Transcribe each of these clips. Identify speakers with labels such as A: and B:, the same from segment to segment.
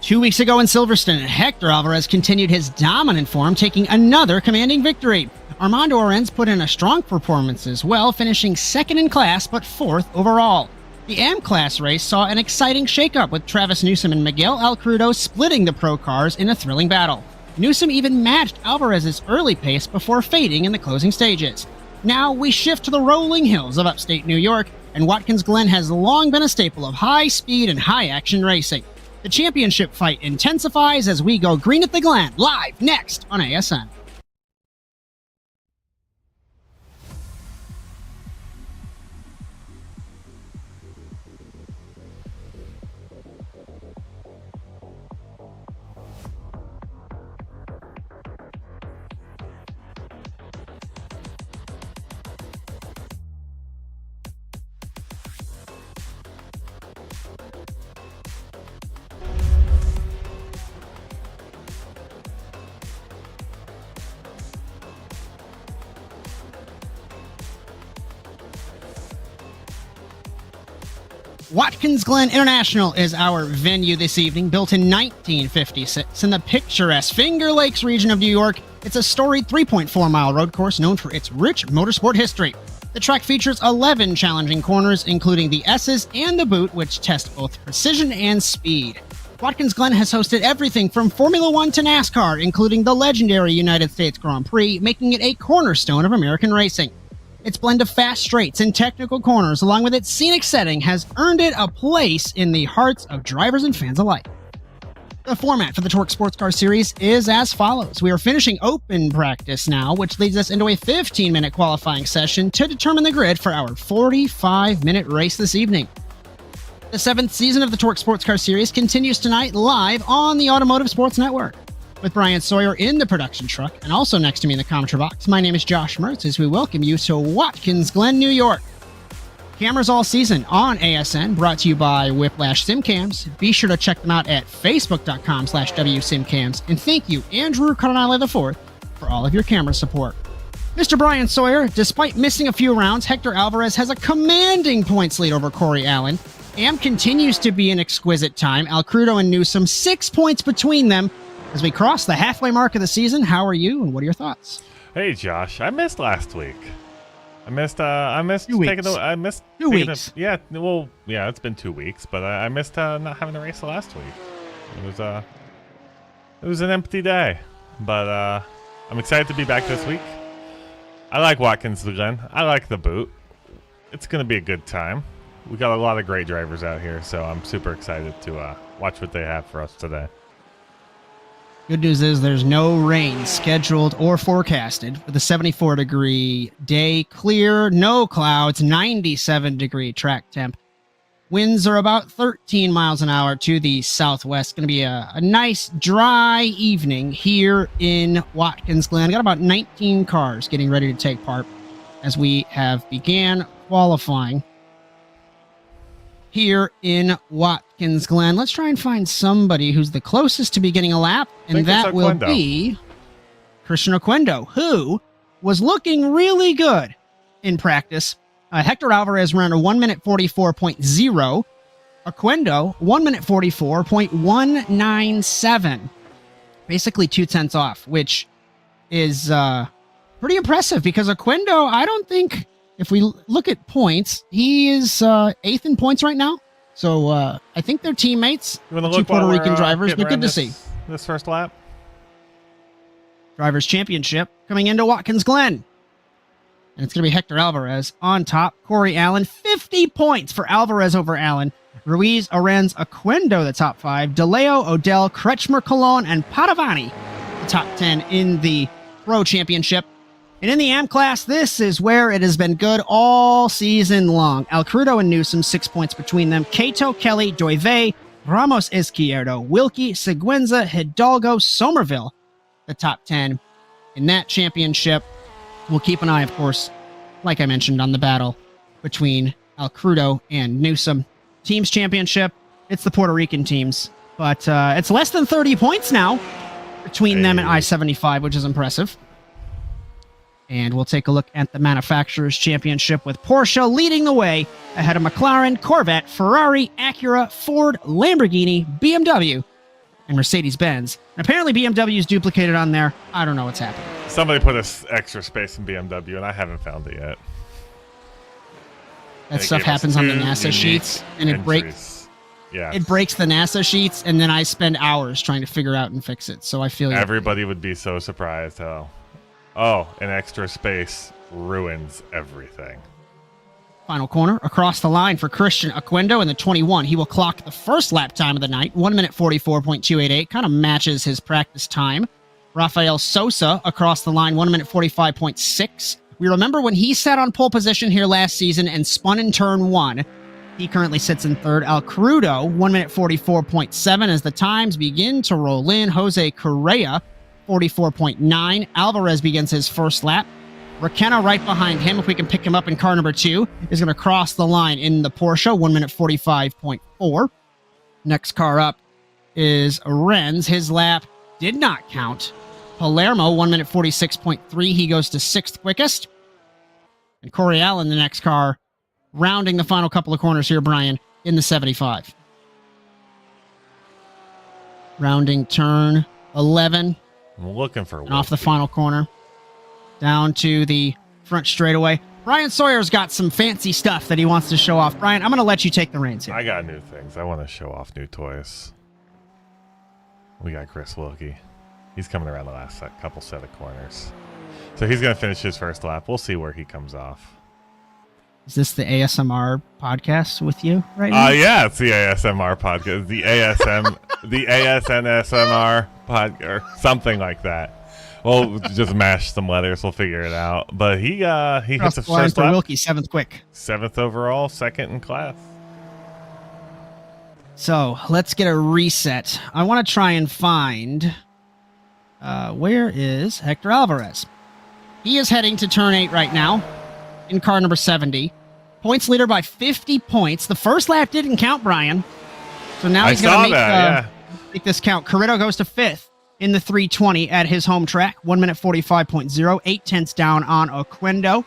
A: 2 weeks ago in Silverstone, Hector Alvarez continued his dominant form, taking another commanding victory. Armando Orenz put in a strong performance as well, finishing second in class but fourth overall. The AM class race saw an exciting shakeup with Travis Newsom and Miguel Alcrudo splitting the pro cars in a thrilling battle. Newsom even matched Alvarez's early pace before fading in the closing stages. Now we shift to the rolling hills of upstate New York, and Watkins Glen has long been a staple of high speed and high action racing. The championship fight intensifies as we go green at the Glen, live next on ASN. Watkins Glen International is our venue this evening, built in 1956 in the picturesque Finger Lakes region of New York. It's a storied 3.4-mile road course known for its rich motorsport history. The track features 11 challenging corners, including the S's and the Boot, which test both precision and speed. Watkins Glen has hosted everything from Formula One to NASCAR, including the legendary United States Grand Prix, making it a cornerstone of American racing. Its blend of fast straights and technical corners, along with its scenic setting, has earned it a place in the hearts of drivers and fans alike. The format for the TORQ Sports Car Series is as follows. We are finishing open practice now, which leads us into a 15-minute qualifying session to determine the grid for our 45-minute race this evening. The 7th season of the TORQ Sports Car Series continues tonight live on the Automotive Sports Network. With Bryan Sawyer in the production truck, and also next to me in the commentary box, my name is Josh Mertz as we welcome you to Watkins Glen, New York. Cameras all season on ASN, brought to you by Whiplash SimCams. Be sure to check them out at facebook.com/WSimCams. And thank you, Andrew Cardinale IV, for all of your camera support. Mr. Bryan Sawyer, despite missing a few rounds, Hector Alvarez has a commanding points lead over Corey Allen. Am continues to be an exquisite time. Alcrudo and Newsom, 6 points between them. As we cross the halfway mark of the season, how are you and what are your thoughts?
B: Hey Josh, I missed last week. I missed
A: 2 weeks.
B: I missed
A: 2 weeks.
B: It's been 2 weeks, but I missed not having a race last week. It was an empty day, but I'm excited to be back this week. I like Watkins Glen. I like the Boot. It's gonna be a good time. We got a lot of great drivers out here, so I'm super excited to watch what they have for us today.
A: Good news is there's no rain scheduled or forecasted with a 74-degree day, clear, no clouds, 97-degree track temp. Winds are about 13 miles an hour to the southwest. Going to be a nice, dry evening here in Watkins Glen. Got about 19 cars getting ready to take part as we have began qualifying here in Watkins Glen. Let's try and find somebody who's the closest to beginning a lap, and that will be Christian Oquendo, who was looking really good in practice. Hector Alvarez ran a 1 minute 44.0. Oquendo, 1 minute 44.197. Basically 2/10 off, which is pretty impressive because Oquendo, I don't think, if we look at points, he is 8th in points right now. So I think they're teammates, two Puerto Rican drivers, but good to see.
B: This first lap.
A: Drivers' Championship coming into Watkins Glen. And it's going to be Hector Alvarez on top. Corey Allen, 50 points for Alvarez over Allen. Ruiz, Orenz, Oquendo, the top 5. DeLeo, Odell, Kretschmer, Colon, and Padovani, the top 10 in the Pro Championship. And in the AM class, this is where it has been good all season long. Alcrudo and Newsom, 6 points between them. Cato, Kelly, Doive, Ramos, Izquierdo, Wilkie, Seguenza, Hidalgo, Somerville, the top 10 in that championship. We'll keep an eye, of course, like I mentioned, on the battle between Alcrudo and Newsom. Teams Championship, it's the Puerto Rican teams, but it's less than 30 points now between them and I-75, which is impressive. And we'll take a look at the Manufacturers' Championship with Porsche leading the way ahead of McLaren, Corvette, Ferrari, Acura, Ford, Lamborghini, BMW, and Mercedes-Benz. And apparently BMW is duplicated on there. I don't know what's happening.
B: Somebody put extra space in BMW, and I haven't found it yet.
A: That stuff happens on the NASA sheets, and it breaks.
B: Yeah,
A: it breaks the NASA sheets, and then I spend hours trying to figure out and fix it. So I feel
B: everybody would be so surprised how, an extra space ruins everything.
A: Final corner across the line for Christian Oquendo in the 21. He will clock the first lap time of the night, 1 minute 44.288. Kind of matches his practice time. Rafael Sosa across the line, 1 minute 45.6. We remember when he sat on pole position here last season and spun in turn 1. He currently sits in third. Al Crudo, 1 minute 44.7 as the times begin to roll in. Jose Correa, 44.9. Alvarez begins his first lap. Requena right behind him, if we can pick him up in car number 2, is going to cross the line in the Porsche, 1 minute 45.4. Next car up is Renz. His lap did not count. Palermo, 1 minute 46.3. He goes to 6th quickest. And Corey Allen, the next car, rounding the final couple of corners here, Bryan, in the 75. Rounding turn 11.
B: I'm looking for
A: and off the final corner. Down to the front straightaway. Bryan Sawyer's got some fancy stuff that he wants to show off. Bryan, I'm going to let you take the reins here.
B: I got new things. I want to show off new toys. We got Chris Wilkie. He's coming around the last couple set of corners. So he's going to finish his first lap. We'll see where he comes off.
A: Is this the ASMR podcast with you right now?
B: Yeah, it's the ASMR podcast. The ASNSMR podcast, or something like that. We'll just mash some letters. We'll figure it out. But he hits the first lap.
A: Wilkie, 7th quick.
B: 7th overall, 2nd in class.
A: So let's get a reset. I want to try and find where is Hector Alvarez? He is heading to turn 8 right now in car number 70. Points leader by 50 points. The first lap didn't count, Bryan. So now he's going to make this count. Carrito goes to 5th. In the 320 at his home track. 1 minute 45.0. 8/10 down on Oquendo.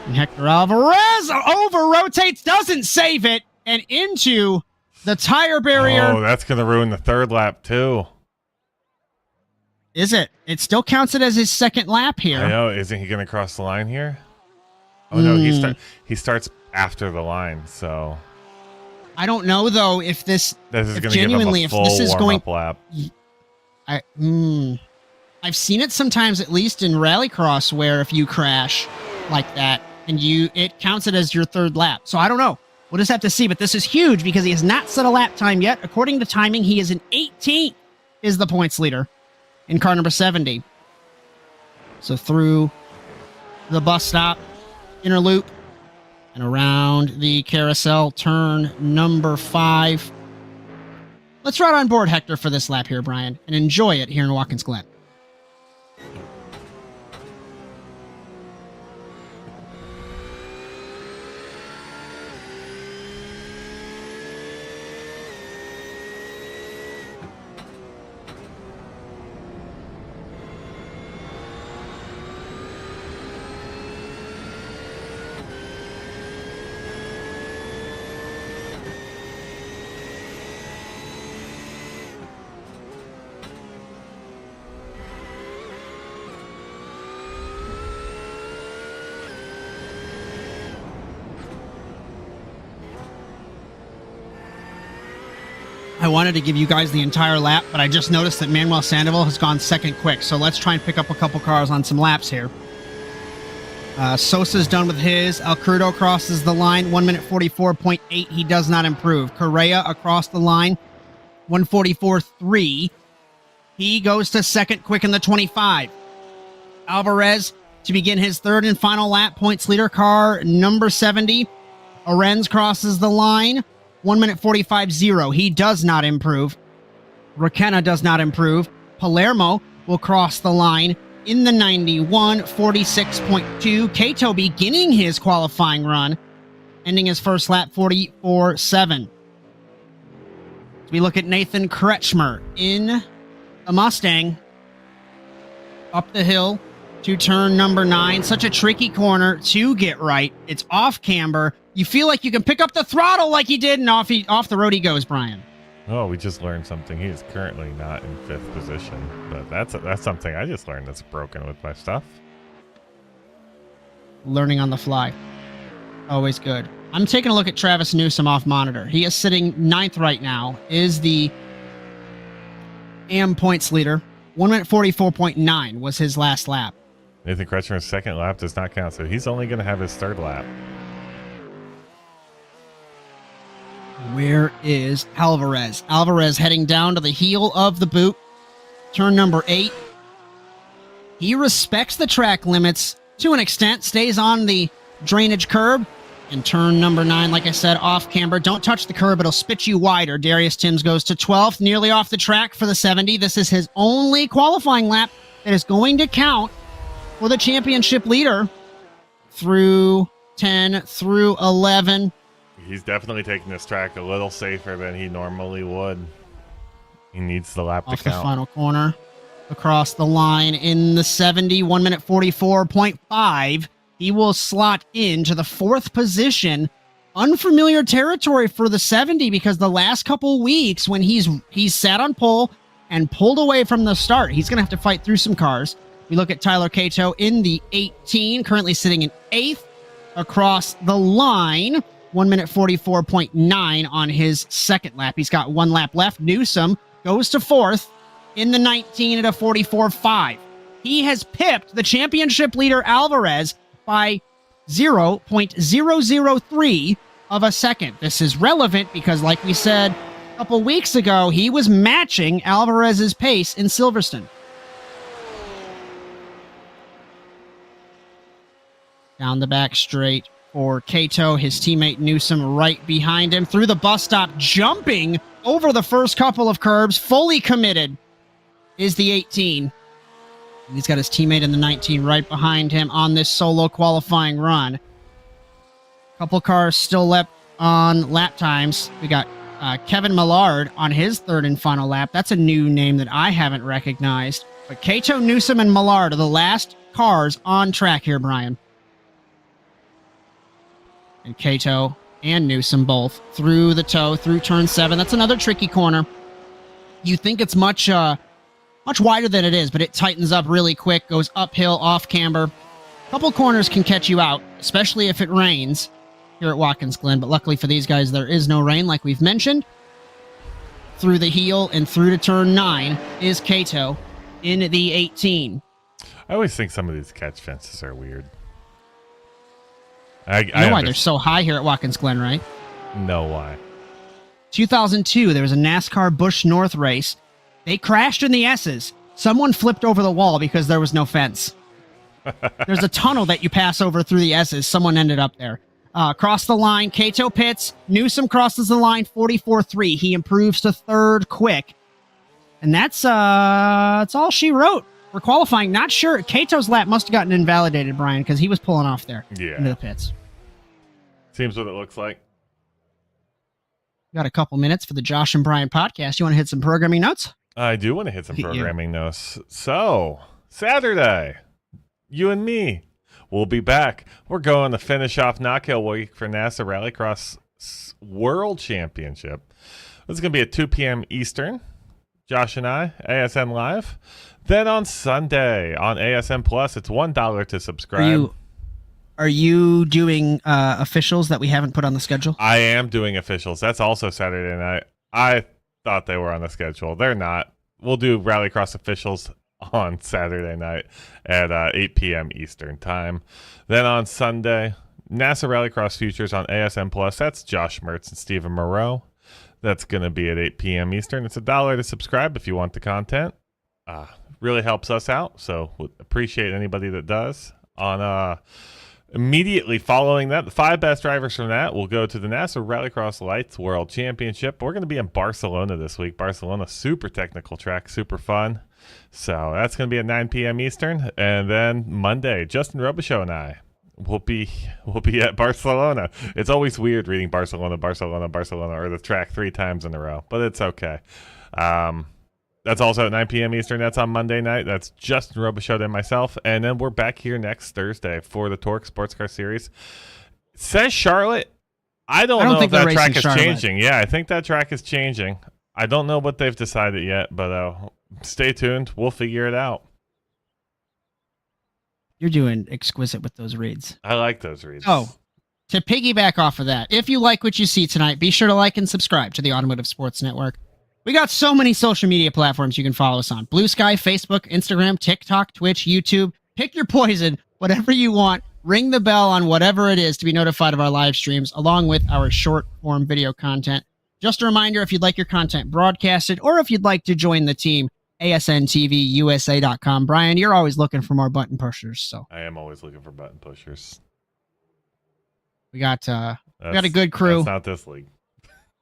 A: And Hector Alvarez over-rotates, doesn't save it, and into the tire barrier.
B: Oh, that's going to ruin the 3rd lap, too.
A: Is it? It still counts it as his 2nd lap here.
B: I know. Isn't he going to cross the line here? Oh, no. He starts after the line, so...
A: I don't know, though, if this...
B: This is going to give him a full warm-up lap.
A: I've seen it sometimes, at least in rallycross, where if you crash like that, and it counts it as your 3rd lap. So I don't know. We'll just have to see. But this is huge because he has not set a lap time yet. According to timing, he is an 18th is the points leader in car number 70. So through the bus stop, inner loop, and around the carousel, turn number 5. Let's ride on board Hector for this lap here, Bryan, and enjoy it here in Watkins Glen. I wanted to give you guys the entire lap, but I just noticed that Manuel Sandoval has gone 2nd quick, so let's try and pick up a couple cars on some laps here. Sosa's done with his. Al Crudo crosses the line, 1 minute 44.8. He does not improve. Correa across the line, 144.3. He goes to 2nd quick in the 25. Alvarez to begin his 3rd and final lap, points leader, car number 70. Arens crosses the line, 1 minute 45.0. He does not improve. Requena does not improve. Palermo will cross the line in the 91, 46.2. Cato beginning his qualifying run, ending his first lap 44.7. As we look at Nathan Kretschmer in a Mustang up the hill to turn number 9. Such a tricky corner to get right. It's off camber. You feel like you can pick up the throttle like he did, and off the road he goes, Bryan.
B: Oh, we just learned something. He is currently not in 5th position, but that's something I just learned that's broken with my stuff.
A: Learning on the fly. Always good. I'm taking a look at Travis Newsom off monitor. He is sitting 9th right now, is the AM points leader. 1 minute 44.9 was his last lap.
B: Nathan Kretschmer's 2nd lap does not count, so he's only going to have his 3rd lap.
A: Where is Alvarez? Alvarez heading down to the heel of the boot. Turn number 8. He respects the track limits to an extent, stays on the drainage curb. And turn number 9, like I said, off camber. Don't touch the curb, it'll spit you wider. Darius Timms goes to 12th, nearly off the track for the 70. This is his only qualifying lap that is going to count for the championship leader through 10, through 11.
B: He's definitely taking this track a little safer than he normally would. He needs the lap
A: Off
B: to
A: the
B: count.
A: final corner. Across the line in the 70, 1 minute 44.5. He will slot into the 4th position. Unfamiliar territory for the 70 because the last couple weeks when he's sat on pole and pulled away from the start, he's going to have to fight through some cars. We look at Tyler Cato in the 18, currently sitting in 8th across the line. 1 minute 44.9 on his 2nd lap. He's got 1 lap left. Newsom goes to 4th in the 19 at a 44.5. He has pipped the championship leader Alvarez by 0.003 of a second. This is relevant because, like we said a couple weeks ago, he was matching Alvarez's pace in Silverstone. Down the back straight for Cato, his teammate Newsom right behind him through the bus stop, jumping over the first couple of curbs, fully committed is the 18. He's got his teammate in the 19 right behind him on this solo qualifying run. Couple cars still left on lap times. We got Kevin Millard on his 3rd and final lap. That's a new name that I haven't recognized. But Cato, Newsom, and Millard are the last cars on track here, Bryan. And Cato and Newsom both through the toe, through turn 7. That's another tricky corner. You think it's much wider than it is, but it tightens up really quick, goes uphill, off camber. A couple corners can catch you out, especially if it rains here at Watkins, Glen. But luckily for these guys, there is no rain, like we've mentioned. Through the heel and through to turn 9 is Cato in the 18.
B: I always think some of these catch fences are weird.
A: You know why they're so high here at Watkins, Glen, right?
B: No, why?
A: 2002, there was a NASCAR Busch North race. They crashed in the S's. Someone flipped over the wall because there was no fence. There's a tunnel that you pass over through the S's. Someone ended up there. Across the line, Cato pits. Newsom crosses the line, 44.3. He improves to 3rd quick. And that's all she wrote. We're qualifying. Not sure. Cato's lap must have gotten invalidated, Bryan, because he was pulling off there into the pits.
B: Seems what it looks like.
A: Got a couple minutes for the Josh and Bryan podcast. You want to hit some programming notes?
B: I do want to hit some programming notes. So, Saturday, you and me, we'll be back. We're going to finish off Knockhill Week for NASA Rallycross World Championship. This is going to be at 2 p.m. Eastern. Josh and I, ASN Live. Then on Sunday on ASN Plus, it's $1 to subscribe.
A: Are you doing officials that we haven't put on the schedule?
B: I am doing officials. That's also Saturday night. I thought they were on the schedule. They're not. We'll do Rallycross officials on Saturday night at 8 p.m. Eastern time. Then on Sunday, NASA Rallycross Futures on ASN Plus. That's Josh Mertz and Stephen Moreau. That's going to be at 8 p.m. Eastern. It's $1 to subscribe if you want the content. Really helps us out, so would appreciate anybody that does. On immediately following that, the 5 best drivers from that will go to the NASA Rallycross Lights World Championship. We're going to be in Barcelona this week. Barcelona, super technical track, super fun. So that's going to be at 9 p.m. Eastern. And then Monday, Justin Robichaux and I will be at Barcelona. It's always weird reading Barcelona, or the track 3 times in a row, but it's okay. That's also at 9 p.m. Eastern. That's on Monday night. That's Justin Robichaux and myself. And then we're back here next Thursday for the TORQ Sports Car Series. It says Charlotte. I don't know if that track is changing. Yeah, I think that track is changing. I don't know what they've decided yet, but stay tuned. We'll figure it out.
A: You're doing exquisite with those reads.
B: I like those reads.
A: Oh, to piggyback off of that, if you like what you see tonight, be sure to like and subscribe to the Automotive Sports Network. We got so many social media platforms you can follow us on. Blue Sky, Facebook, Instagram, TikTok, Twitch, YouTube. Pick your poison, whatever you want. Ring the bell on whatever it is to be notified of our live streams, along with our short-form video content. Just a reminder, if you'd like your content broadcasted, or if you'd like to join the team, asntvusa.com. Bryan, you're always looking for more button pushers. So
B: I am always looking for button pushers.
A: We got a good crew.
B: That's not this league.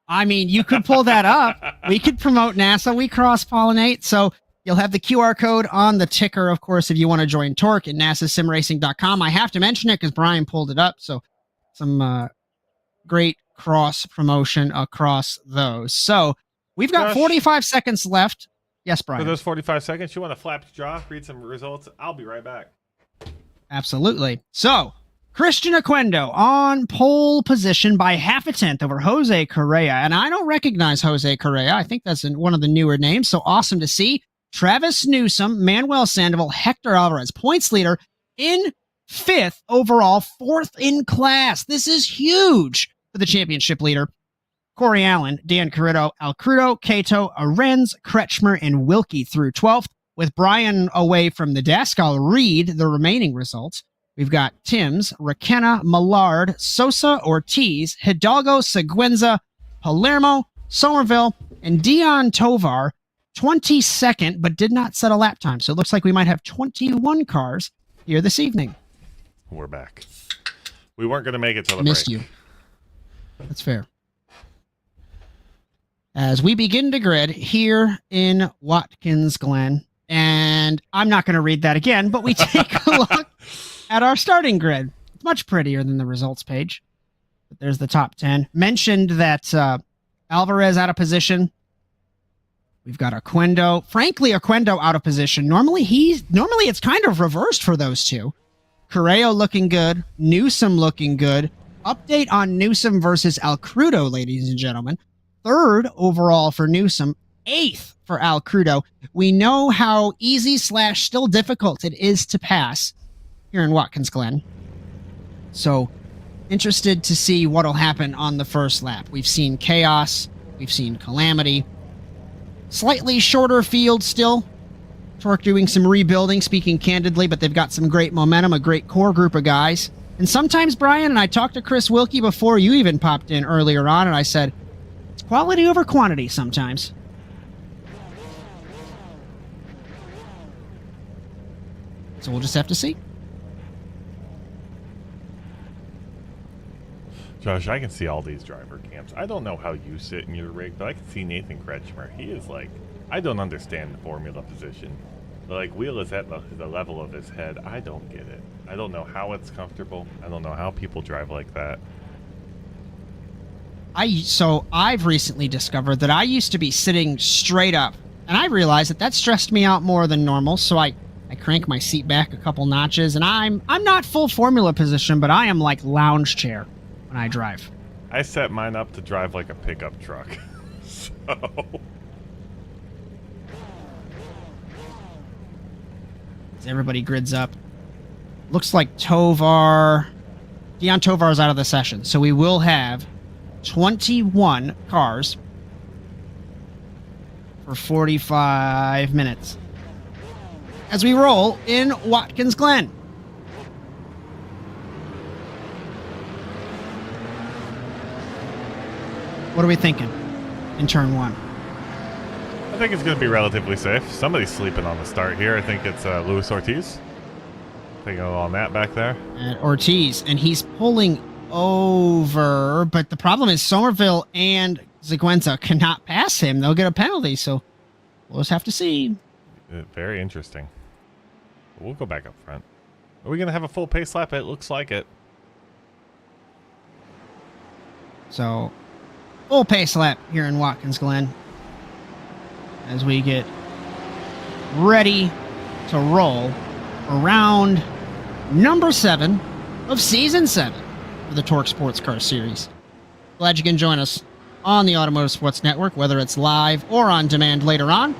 A: I mean, you could pull that up. We could promote NASA. We cross-pollinate. So you'll have the QR code on the ticker, of course, if you want to join TORQ at nasasimracing.com. I have to mention it because Bryan pulled it up. So some great cross-promotion across those. So we've got 45 seconds left. Yes, Bryan.
B: For those 45 seconds, you want to flap your jaw, read some results? I'll be right back.
A: Absolutely. So Christian Oquendo on pole position by half a tenth over Jose Correa. And I don't recognize Jose Correa. I think that's one of the newer names. So awesome to see. Travis Newsom, Manuel Sandoval, Hector Alvarez, points leader in 5th overall, 4th in class. This is huge for the championship leader. Corey Allen, Dan Carrito, Alcrudo, Cato, Arenz, Kretschmer, and Wilkie through 12th. With Bryan away from the desk, I'll read the remaining results. We've got Timms, Requena, Millard, Sosa, Ortiz, Hidalgo, Seguenza, Palermo, Somerville, and Dion Tovar, 22nd, but did not set a lap time. So it looks like we might have 21 cars here this evening.
B: We're back. We weren't going to make it till the
A: Missed
B: break.
A: you. That's fair. As we begin to grid here in Watkins, Glen, and I'm not going to read that again, but we take a look at our starting grid. It's much prettier than the results page. But there's the top 10. Mentioned that Alvarez out of position. We've got Oquendo. Frankly, Oquendo out of position. Normally it's kind of reversed for those two. Correa looking good. Newsom looking good. Update on Newsom versus Alcrudo, ladies and gentlemen. 3rd overall for Newsom. 8th for Alcrudo. We know how easy / still difficult it is to pass here in Watkins Glen. So interested to see what'll happen on the first lap. We've seen chaos. We've seen calamity. Slightly shorter field still. TORQ doing some rebuilding, speaking candidly, but they've got some great momentum, a great core group of guys. And sometimes, Bryan, and I talked to Chris Wilkie before you even popped in earlier on, and I said, it's quality over quantity sometimes. So we'll just have to see.
B: Josh, I can see all these driver cams. I don't know how you sit in your rig, but I can see Nathan Kretschmer. He is like, I don't understand the formula position. But like, wheel is at the level of his head. I don't get it. I don't know how it's comfortable. I don't know how people drive like that.
A: So I've recently discovered that I used to be sitting straight up, and I realized that stressed me out more than normal. So I crank my seat back a couple notches, and I'm not full formula position, but I am like lounge chair when I drive.
B: I set mine up to drive like a pickup truck. So
A: as everybody grids up, looks like Dion Tovar is out of the session, so we will have 21 cars for 45 minutes as we roll in Watkins Glen. What are we thinking in turn 1?
B: I think it's going to be relatively safe. Somebody's sleeping on the start here. I think it's Luis Ortiz. Taking a little nap back there.
A: And Ortiz, and he's pulling over, but the problem is Somerville and Seguenza cannot pass him. They'll get a penalty, so we'll just have to see.
B: Very interesting. We'll go back up front. Are we going to have a full pace lap? It looks like it.
A: So, full pace lap here in Watkins Glen as we get ready to roll around number 7 of season 7 of the TORQ Sports Car Series. Glad you can join us on the Automotive Sports Network, whether it's live or on demand later on.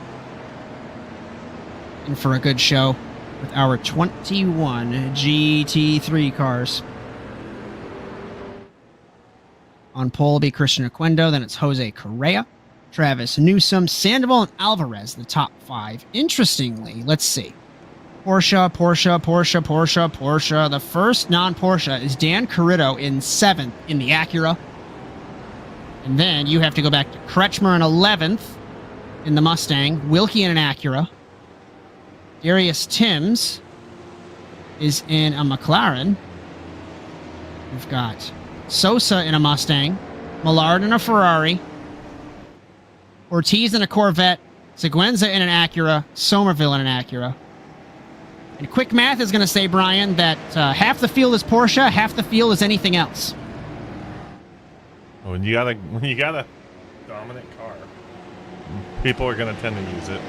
A: And for a good show with our 21 GT3 cars. On pole will be Christian Oquendo, then it's Jose Correa, Travis Newsom, Sandoval, and Alvarez, the top 5. Interestingly, let's see. Porsche. The first non-Porsche is Dan Carrito in 7th in the Acura. And then you have to go back to Kretschmer in 11th in the Mustang, Wilkie in an Acura. Darius Timms is in a McLaren. We've got Sosa in a Mustang, Millard in a Ferrari, Ortiz in a Corvette, Seguenza in an Acura, Somerville in an Acura. And quick math is going to say, Bryan, that half the field is Porsche, half the field is anything else.
B: When you got a dominant car, people are going to tend to use it.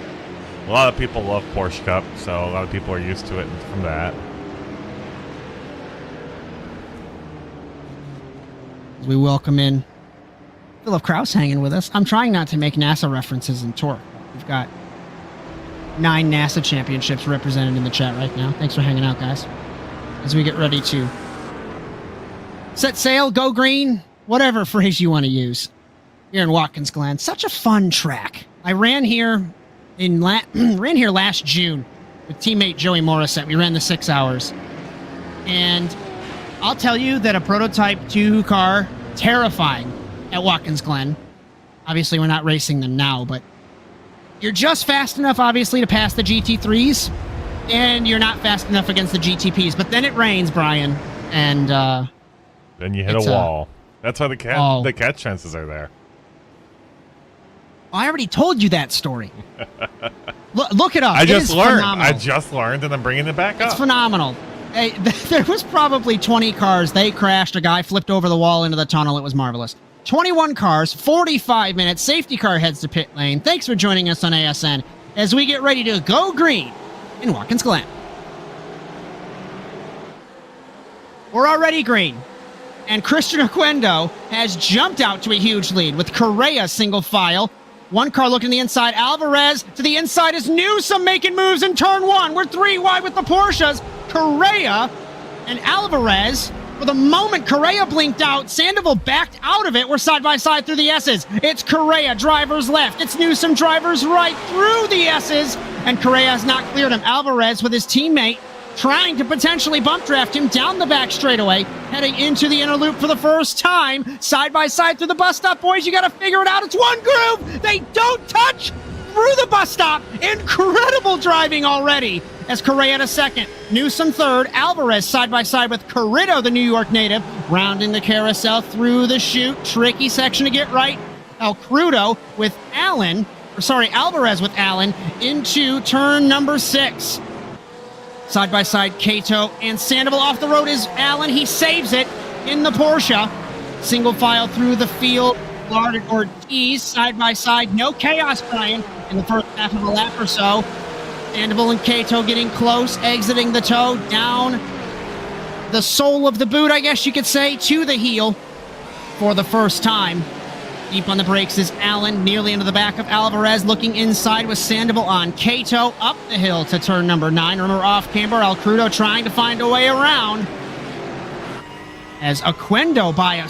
B: A lot of people love Porsche Cup, so a lot of people are used to it from that.
A: As we welcome in Philip Kraus hanging with us. I'm trying not to make NASA references in TORQ. We've got 9 NASA championships represented in the chat right now. Thanks for hanging out, guys. As we get ready to set sail, go green, whatever phrase you want to use. Here in Watkins, Glen. Such a fun track. I ran here last June with teammate Joey Morissette. We ran the 6 hours. And I'll tell you that a prototype 2 car, terrifying at Watkins Glen. Obviously, we're not racing them now, but you're just fast enough, obviously, to pass the GT3s, and you're not fast enough against the GTPs. But then it rains, Bryan, and
B: then you hit a wall. That's why the catch chances are there.
A: I already told you that story. Look it up.
B: I just learned.
A: Phenomenal.
B: I just learned, and I'm bringing it back up.
A: It's phenomenal. Hey, there was probably 20 cars. They crashed. A guy flipped over the wall into the tunnel. It was marvelous. 21 cars, 45 minutes. Safety car heads to pit lane. Thanks for joining us on ASN as we get ready to go green in Watkins Glen. We're already green. And Christian Oquendo has jumped out to a huge lead with Correa single file. One car looking to the inside. Alvarez to the inside is Newsom making moves in turn 1. We're 3 wide with the Porsches. Correa and Alvarez. For the moment, Correa blinked out. Sandoval backed out of it. We're side by side through the S's. It's Correa, driver's left. It's Newsom, driver's right through the S's. And Correa has not cleared him. Alvarez with his teammate trying to potentially bump draft him down the back straightaway, heading into the inner loop for the first time. Side by side through the bus stop, boys. You got to figure it out. It's one groove. They don't touch through the bus stop. Incredible driving already as Correa to second. Newsom third. Alvarez side by side with Carrito, the New York native, rounding the carousel through the chute. Tricky section to get right. Alvarez with Allen into turn number 6. Side by side, Cato and Sandoval. Off the road is Allen. He saves it in the Porsche. Single file through the field. Lard and Ortiz side by side. No chaos, Bryan, in the first half of a lap or so. Sandoval and Cato getting close, exiting the toe, down the sole of the boot, I guess you could say, to the heel for the first time. Deep on the brakes is Allen, nearly into the back of Alvarez, looking inside with Sandoval on Cato, up the hill to turn number 9. Remember, off camber, Alcrudo trying to find a way around. As Oquendo by a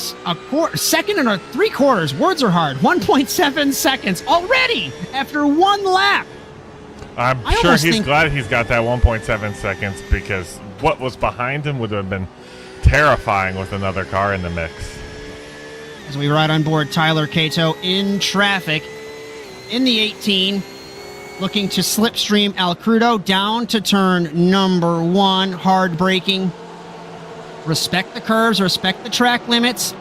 A: second and 3/4. Words are hard. 1.7 seconds already after 1 lap.
B: I'm sure he's glad he's got that 1.7 seconds, because what was behind him would have been terrifying with another car in the mix.
A: As we ride on board Tyler Cato in traffic in the 18, looking to slipstream Alcrudo down to turn number 1, hard braking. Respect the curves, respect the track limits,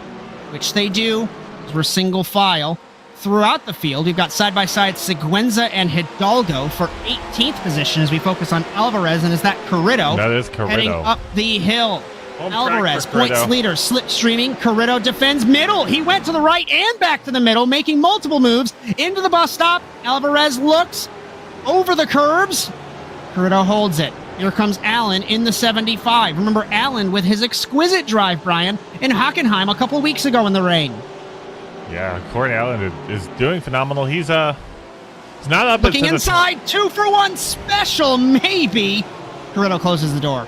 A: which they do, as we're single file. Throughout the field, we've got side-by-side Seguenza and Hidalgo for 18th position as we focus on Alvarez, and is that Carrito?
B: That is Carrito.
A: Heading up the hill.
B: Home
A: Alvarez, points leader, slipstreaming. Carrito defends middle. He went to the right and back to the middle, making multiple moves into the bus stop. Alvarez looks over the curbs. Carrito holds it. Here comes Allen in the 75. Remember Allen with his exquisite drive, Bryan, in Hockenheim a couple weeks ago in the rain.
B: Yeah, Corey Allen is doing phenomenal. He's not up.
A: Looking inside, 2 for 1 special, maybe. Carrillo closes the door.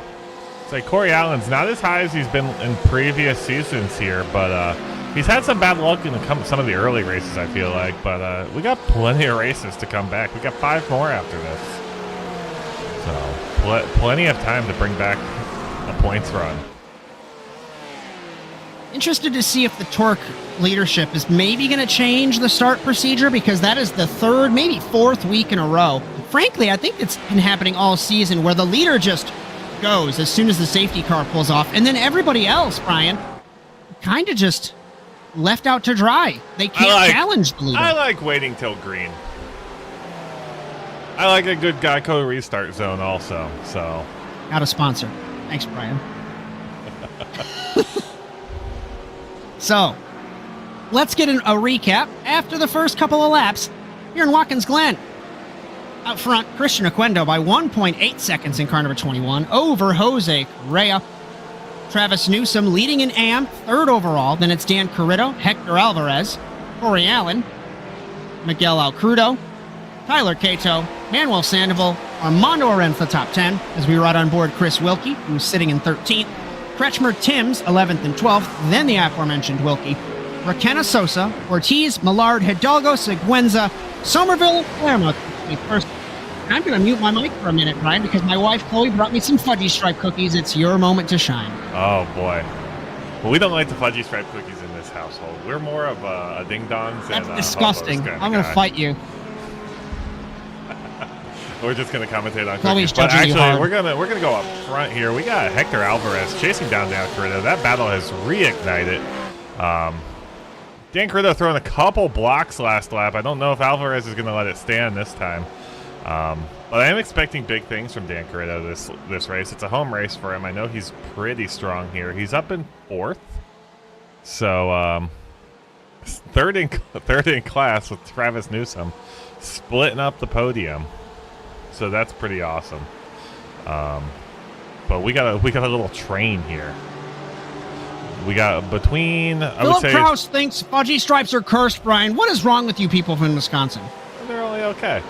B: It's like Corey Allen's not as high as he's been in previous seasons here, but he's had some bad luck in some of the early races, I feel like. But we got plenty of races to come back. We got 5 more after this. So plenty of time to bring back a points run.
A: Interested to see if the TORQ leadership is maybe going to change the start procedure, because that is the 3rd, maybe 4th week in a row. Frankly, I think it's been happening all season where the leader just goes as soon as the safety car pulls off, and then everybody else, Brian, kind of just left out to dry. They can't challenge the leader.
B: I like waiting till green. I like a good Geico restart zone also, so.
A: Not a sponsor. Thanks, Brian. So, let's get a recap after the first couple of laps here in Watkins Glen. Out front, Christian Oquendo by 1.8 seconds in car number 21 over Jose Correa. Travis Newsom leading in AM, 3rd overall. Then it's Dan Carrillo, Hector Alvarez, Corey Allen, Miguel Alcrudo, Tyler Cato, Manuel Sandoval, Armando Oren for the top 10 as we ride on board Chris Wilkie, who's sitting in 13th. Kretschmer Timms, 11th and 12th, then the aforementioned Wilkie. Raquena Sosa, Ortiz, Millard, Hidalgo, Seguenza, Somerville, Palermo. First, I'm going to mute my mic for a minute, Brian, because my wife Chloe brought me some Fudgy Stripe cookies. It's your moment to shine.
B: Oh, boy. Well, we don't like the Fudgy Stripe cookies in this household. We're more of a ding-dongs.
A: That's disgusting. I'm going to fight you.
B: We're just going to commentate on
A: Chloe's
B: cookies. But
A: judging you
B: actually,
A: hard.
B: we're gonna go up front here. We got Hector Alvarez chasing down Dan Carrillo. That battle has reignited. Dan Carrillo throwing a couple blocks last lap. I don't know if Alvarez is going to let it stand this time. But I am expecting big things from Dan Carrillo this race. It's a home race for him. I know he's pretty strong here. He's up in 4th. So third in class with Travis Newsom splitting up the podium. So that's pretty awesome. But we got a little train here. We got between, I would say,
A: Philip Kraus thinks Fudgy Stripes are cursed, Brian. What is wrong with you people from Wisconsin?
B: they're only okay.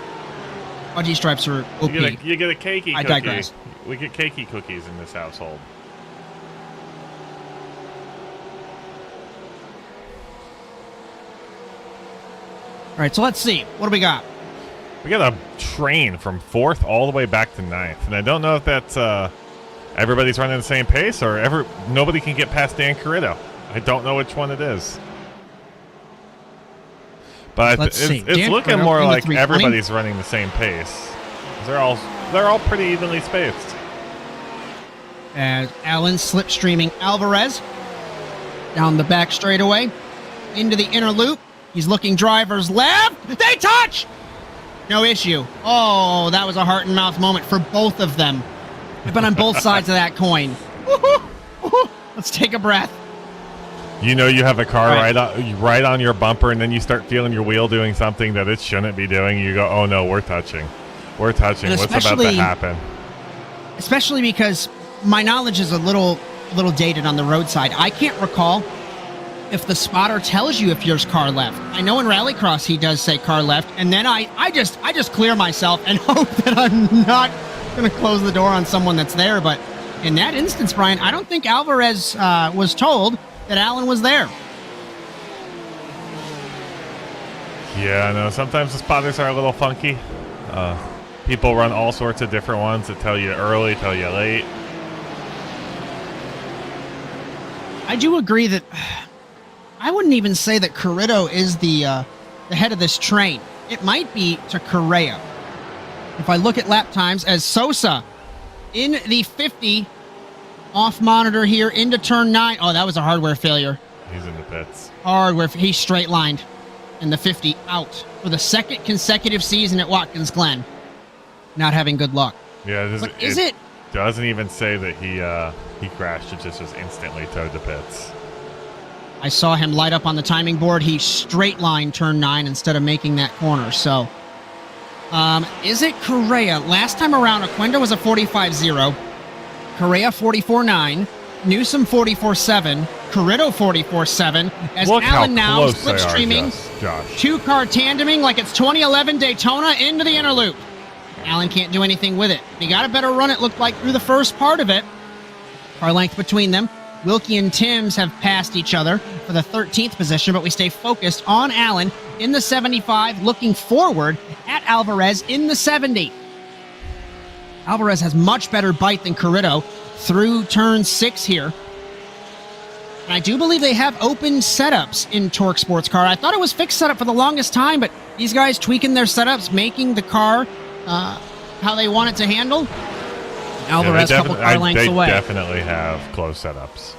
A: Fudgy Stripes are OP.
B: You get a cakey cookie.
A: I digress.
B: We get cakey cookies in this household.
A: All right, so let's see. What do we got?
B: We got a train from 4th all the way back to 9th. And I don't know if that's everybody's running the same pace or nobody can get past Dan Carrillo. I don't know which one it is. But it's looking more like everybody's running the same pace. They're all pretty evenly spaced.
A: As Allen slipstreaming Alvarez down the back straightaway into the inner loop. He's looking driver's left. They touch! No issue. Oh, that was a heart and mouth moment for both of them. I've been on both sides of that coin. Let's take a breath.
B: You know you have a car right on your bumper, and then you start feeling your wheel doing something that it shouldn't be doing. You go, oh no, we're touching. We're touching. What's about to happen?
A: Especially because my knowledge is a little dated on the roadside. I can't recall if the spotter tells you if yours car left. I know in Rallycross he does say car left, and then I just clear myself and hope that I'm not going to close the door on someone that's there. But in that instance, Brian, I don't think Alvarez was told that Allen was there.
B: Yeah, I know. Sometimes the spotters are a little funky. People run all sorts of different ones that tell you early, tell you late.
A: I do agree that I wouldn't even say that Carrillo is the head of this train. It might be to Correa. If I look at lap times as Sosa in the 50 off monitor here into turn 9. Oh, that was a hardware failure.
B: He's in the pits.
A: Hardware. He's straight lined in the 50 out for the 2nd consecutive season at Watkins Glen. Not having good luck.
B: Yeah,
A: it
B: doesn't even say that he crashed. It just instantly towed the pits.
A: I saw him light up on the timing board. He straight line turn 9 instead of making that corner. So, is it Correa? Last time around, Oquendo was a 45.0. Correa 44.9. Newsom 44.7. Corrido 44.7 as
B: Look how
A: Allen now
B: close they are,
A: slipstreaming.
B: Josh.
A: Two-car tandeming like it's 2011 Daytona into the inner loop. Allen can't do anything with it. He got a better run, it looked like, through the first part of it. Car length between them. Wilkie and Timms have passed each other for the 13th position, but we stay focused on Allen in the 75, looking forward at Alvarez in the 70. Alvarez has much better bite than Corrido through turn 6 here. And I do believe they have open setups in TORQ Sports Car. I thought it was fixed setup for the longest time, but these guys tweaking their setups, making the car how they want it to handle. Alvarez a couple car lengths away.
B: They definitely have closed setups.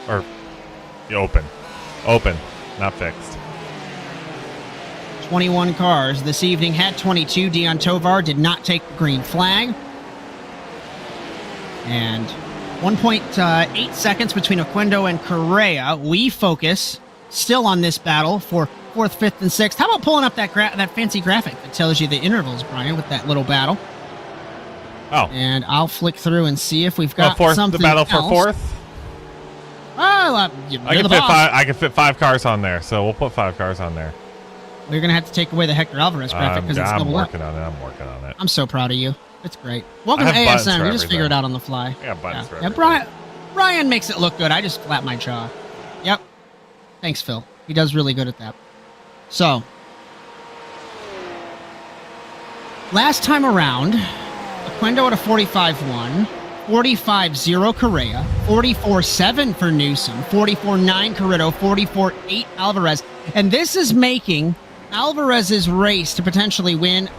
B: Or open. Open, not fixed.
A: 21 cars this evening. Had 22. Dion Tovar did not take the green flag. And 1.8 seconds between Oquendo and Correa. We focus still on this battle for 4th, 5th, and 6th. How about pulling up that fancy graphic that tells you the intervals, Brian, with that little battle?
B: Oh.
A: And I'll flick through and see if we've got something
B: the battle
A: else.
B: For 4th?
A: Well,
B: I can fit 5 cars on there, so we'll put 5 cars on there.
A: We're going to have to take away the Hector Alvarez graphic because it's double up.
B: I'm working on it.
A: I'm so proud of you. It's great. Welcome to ASM. You just figure it out on the fly.
B: I got buttons for everything.
A: Bryan makes it look good. I just flap my jaw. Yep. Thanks, Phil. He does really good at that. So, last time around, Oquendo at a 45.1, 45.0 Correa, 44.7 for Newsom, 44.9 Corrido, 44.8 Alvarez. And this is making Alvarez's race to potentially win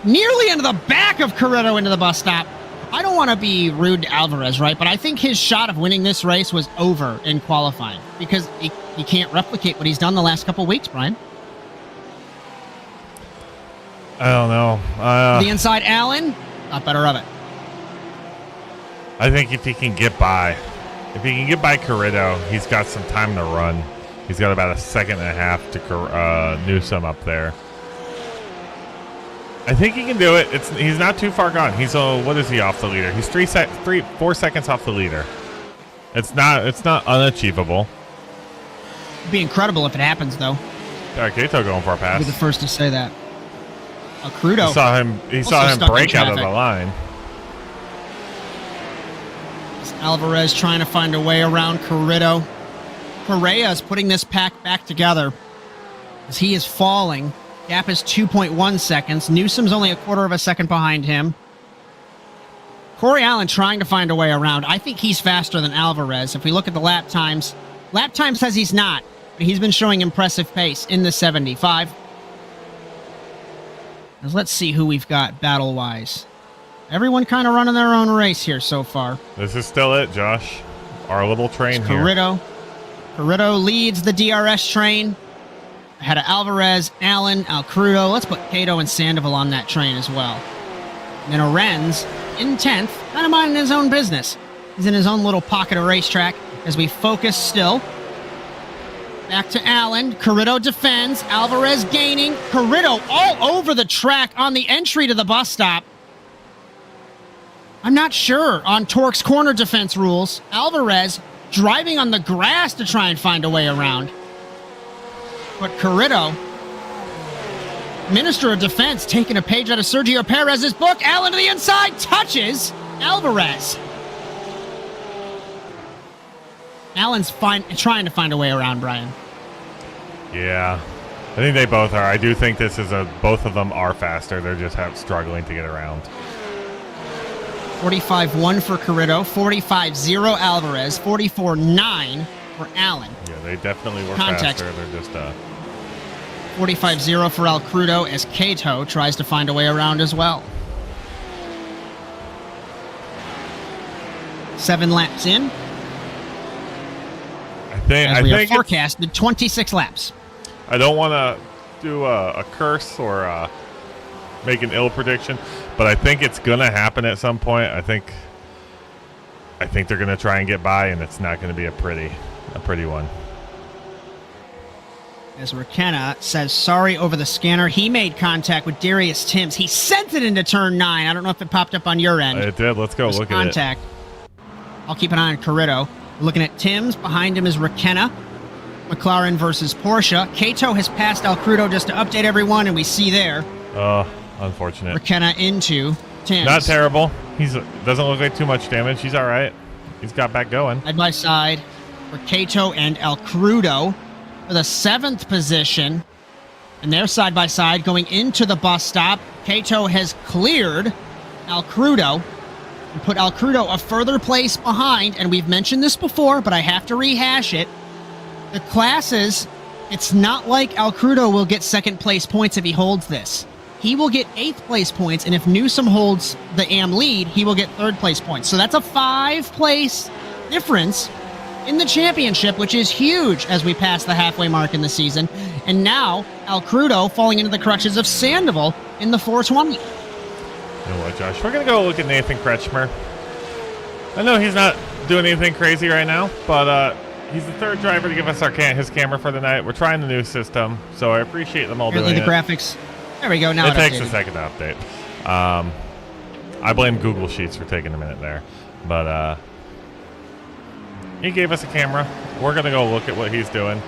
A: nearly into the back of Corrido into the bus stop. I don't want to be rude to Alvarez, right? But I think his shot of winning this race was over in qualifying because he can't replicate what he's done the last couple weeks, Brian.
B: I don't know.
A: The inside Allen, not better of it.
B: I think if he can get by Corrido, he's got some time to run. He's got about 1.5 seconds to Newsom up there. I think he can do it. He's not too far gone. He's what is he off the leader? He's 4 seconds off the leader. It's not unachievable.
A: It'd be incredible if it happens, though.
B: Kato going for a pass.
A: I'll be the first to say that. Crudo.
B: He saw him break out of the line.
A: Alvarez trying to find a way around Corrido. Correa is putting this pack back together as he is falling. Gap is 2.1 seconds. Newsom's only 1/4 second behind him. Corey Allen trying to find a way around. I think he's faster than Alvarez. If we look at the lap time says he's not, but he's been showing impressive pace in the 75. Let's see who we've got battle-wise. Everyone kind of running their own race here so far.
B: This is still it, Josh. Our little train here.
A: Corrido leads the DRS train. Ahead of Alvarez, Allen, Crudo. Let's put Cato and Sandoval on that train as well. And then Arenz in 10th, kind of minding his own business. He's in his own little pocket of racetrack as we focus still. Back to Allen. Corrido defends. Alvarez gaining. Corrido all over the track on the entry to the bus stop. I'm not sure on TORQ's corner defense rules. Alvarez driving on the grass to try and find a way around. But Corrido, Minister of Defense, taking a page out of Sergio Perez's book. Allen to the inside, touches Alvarez. Allen's trying to find a way around, Bryan.
B: Yeah, I think they both are. I do think this is both of them are faster. They're just struggling to get around.
A: 45.1 for Corrido, 45.0 Alvarez, 44.9 for Allen.
B: Yeah, they definitely were faster. They're just
A: 45.0 for El Crudo as Cato tries to find a way around as well. 7 laps in.
B: I
A: think
B: it's
A: forecasted 26 laps.
B: I don't want to do a curse or make an ill prediction, but I think it's gonna happen at some point. I think they're gonna try and get by, and it's not gonna be a pretty one.
A: As Rakenna says sorry over the scanner, he made contact with Darius Timms. He sent it into turn 9. I don't know if it popped up on your end.
B: It did. Let's go look at it.
A: Contact. I'll keep an eye on Corrido. Looking at Tim's, behind him is Rakenna. McLaren versus Porsche. Kato has passed El Crudo just to update everyone, and we see there.
B: Unfortunate.
A: Rakenna into Tim's.
B: Not terrible. Doesn't look like too much damage. He's all right. He's got back going.
A: Side by side for Kato and El Crudo for the 7th position. And they're side by side going into the bus stop. Kato has cleared El Crudo and put El Crudo a further place behind. And we've mentioned this before, but I have to rehash it. The classes, it's not like El Crudo will get 2nd place points if he holds this. He will get 8th place points, and if Newsom holds the AM lead, he will get 3rd place points. So that's a 5-place difference in the championship, which is huge as we pass the halfway mark in the season. And now, El Crudo falling into the crutches of Sandoval in the 420.
B: You know what, Josh? We're going to go look at Nathan Kretschmer. I know he's not doing anything crazy right now, but he's the 3rd driver to give us his camera for the night. We're trying the new system, so I appreciate them all
A: Apparently
B: doing
A: the
B: it.
A: graphics. There we go. Now
B: it takes
A: updated.
B: a second to update. I blame Google Sheets for taking a minute there, but he gave us a camera. We're gonna go look at what he's doing.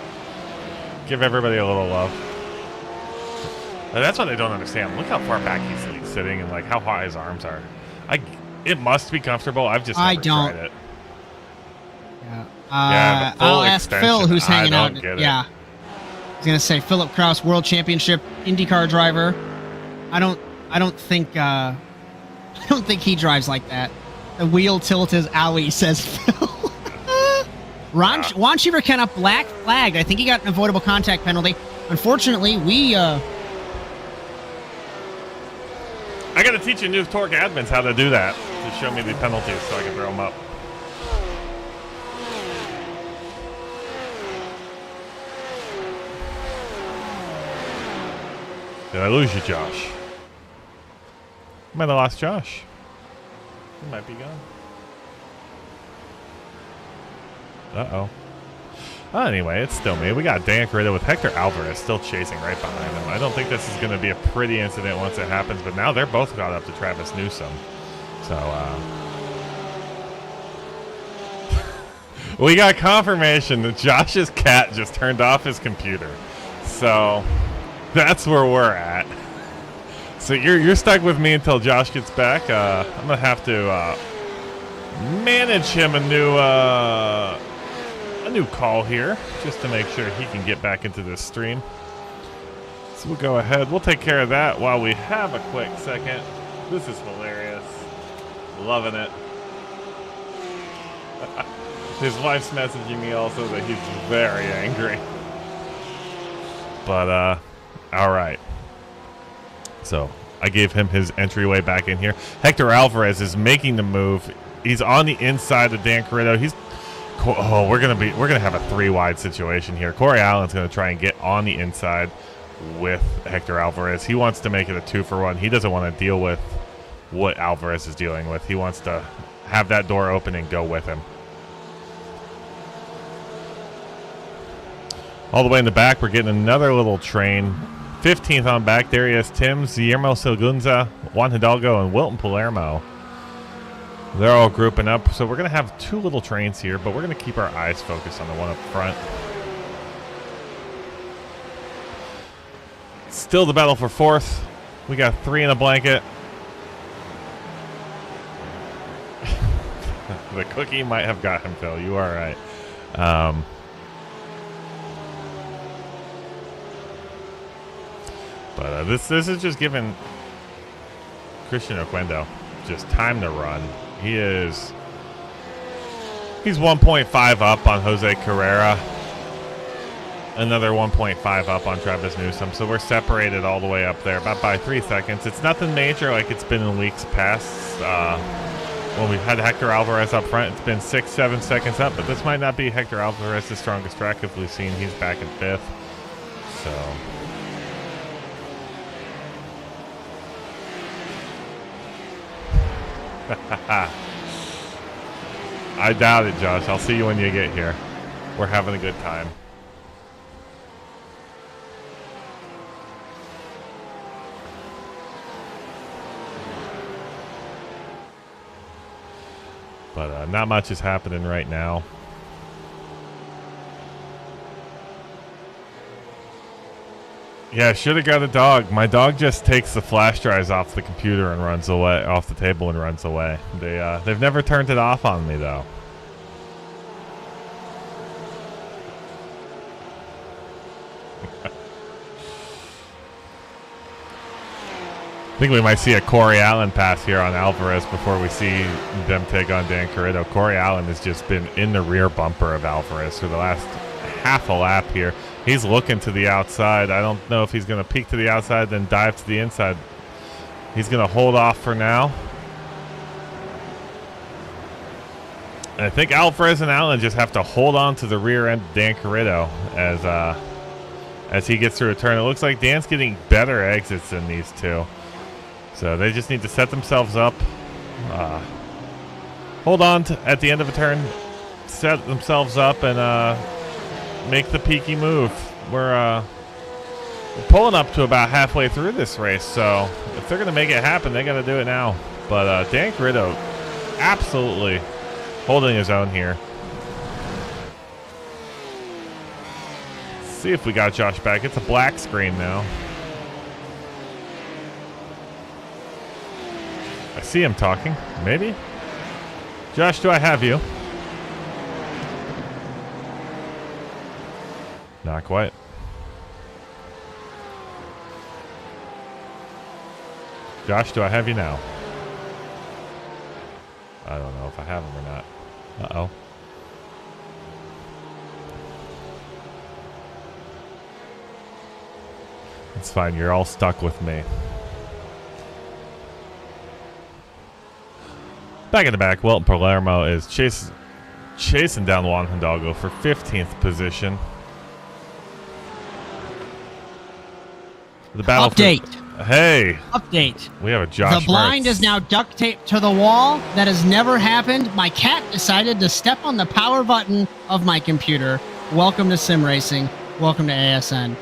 B: Give everybody a little love. That's what I don't understand. Look how far back he's sitting and like how high his arms are. It must be comfortable. I've just never tried it.
A: Yeah.
B: Full
A: I'll ask
B: extension.
A: Phil, who's hanging
B: I
A: out.
B: don't get it.
A: Yeah. I was gonna say Philip Kraus, World Championship IndyCar driver. I don't think he drives like that. The wheel tilt is owie, says Phil. Wanchi Rakenna black flagged. I think he got an avoidable contact penalty. Unfortunately, I
B: got to teach you new TORQ admins how to do that. To show me the penalties so I can throw them up. Did I lose you, Josh? Might have lost Josh. He might be gone. Uh-oh. Well, anyway, it's still me. We got Dan Carrera with Hector Alvarez still chasing right behind him. I don't think this is going to be a pretty incident once it happens, but now they're both caught up to Travis Newsom. So, we got confirmation that Josh's cat just turned off his computer. So, that's where we're at. So you're stuck with me until Josh gets back. I'm going to have to manage him a new call here just to make sure he can get back into this stream. So we'll go ahead. We'll take care of that while we have a quick second. This is hilarious. Loving it. His wife's messaging me also that he's very angry. But, all right. So I gave him his entryway back in here. Hector Alvarez is making the move. He's on the inside of Dan Carrera. We're gonna have a 3-wide situation here. Corey Allen's gonna try and get on the inside with Hector Alvarez. He wants to make it a 2-for-1. He doesn't want to deal with what Alvarez is dealing with. He wants to have that door open and go with him. All the way in the back, we're getting another little train. 15th on back, there he is. Tim, Guillermo Silgunza, Juan Hidalgo, and Wilton Palermo. They're all grouping up. So we're going to have 2 little trains here, but we're going to keep our eyes focused on the one up front. Still the battle for 4th. We got 3 in a blanket. The cookie might have got him, Phil. You are right. But this is just giving Christian Oquendo just time to run. He's 1.5 up on Jose Carrera. Another 1.5 up on Travis Newsom. So we're separated all the way up there, about by 3 seconds. It's nothing major like it's been in weeks past. When we've had Hector Alvarez up front, it's been 6-7 seconds up, but this might not be Hector Alvarez's strongest track. If we've seen he's back in 5th. So I doubt it, Josh. I'll see you when you get here. We're having a good time. But not much is happening right now. Yeah, should have got a dog. My dog just takes the flash drives off the computer and runs away, off the table and runs away. They've never turned it off on me though. I think we might see a Corey Allen pass here on Alvarez before we see them take on Dan Carrito. Corey Allen has just been in the rear bumper of Alvarez for the last half a lap here. He's looking to the outside. I don't know if he's going to peek to the outside then dive to the inside. He's going to hold off for now. And I think Alvarez and Allen just have to hold on to the rear end of Dan Carrito as he gets through a turn. It looks like Dan's getting better exits than these two. So they just need to set themselves up. Hold on at the end of a turn. Set themselves up and make the peaky move. We're pulling up to about halfway through this race, so if they're going to make it happen, they got to do it now. But Dan Carrito absolutely holding his own here. Let's see if we got Josh back. It's a black screen now. I see him talking. Maybe? Josh, do I have you? Not quite. Josh, do I have you now? I don't know if I have him or not. Uh-oh. It's fine. You're all stuck with me. Back in the back, Wilton Palermo is chasing down Juan Hidalgo for 15th position. The battle
A: Update.
B: Hey.
A: Update.
B: We have a Josh
A: The blind
B: Mertz.
A: is now duct taped to the wall. That has never happened. My cat decided to step on the power button of my computer. Welcome to Sim Racing. Welcome to ASN.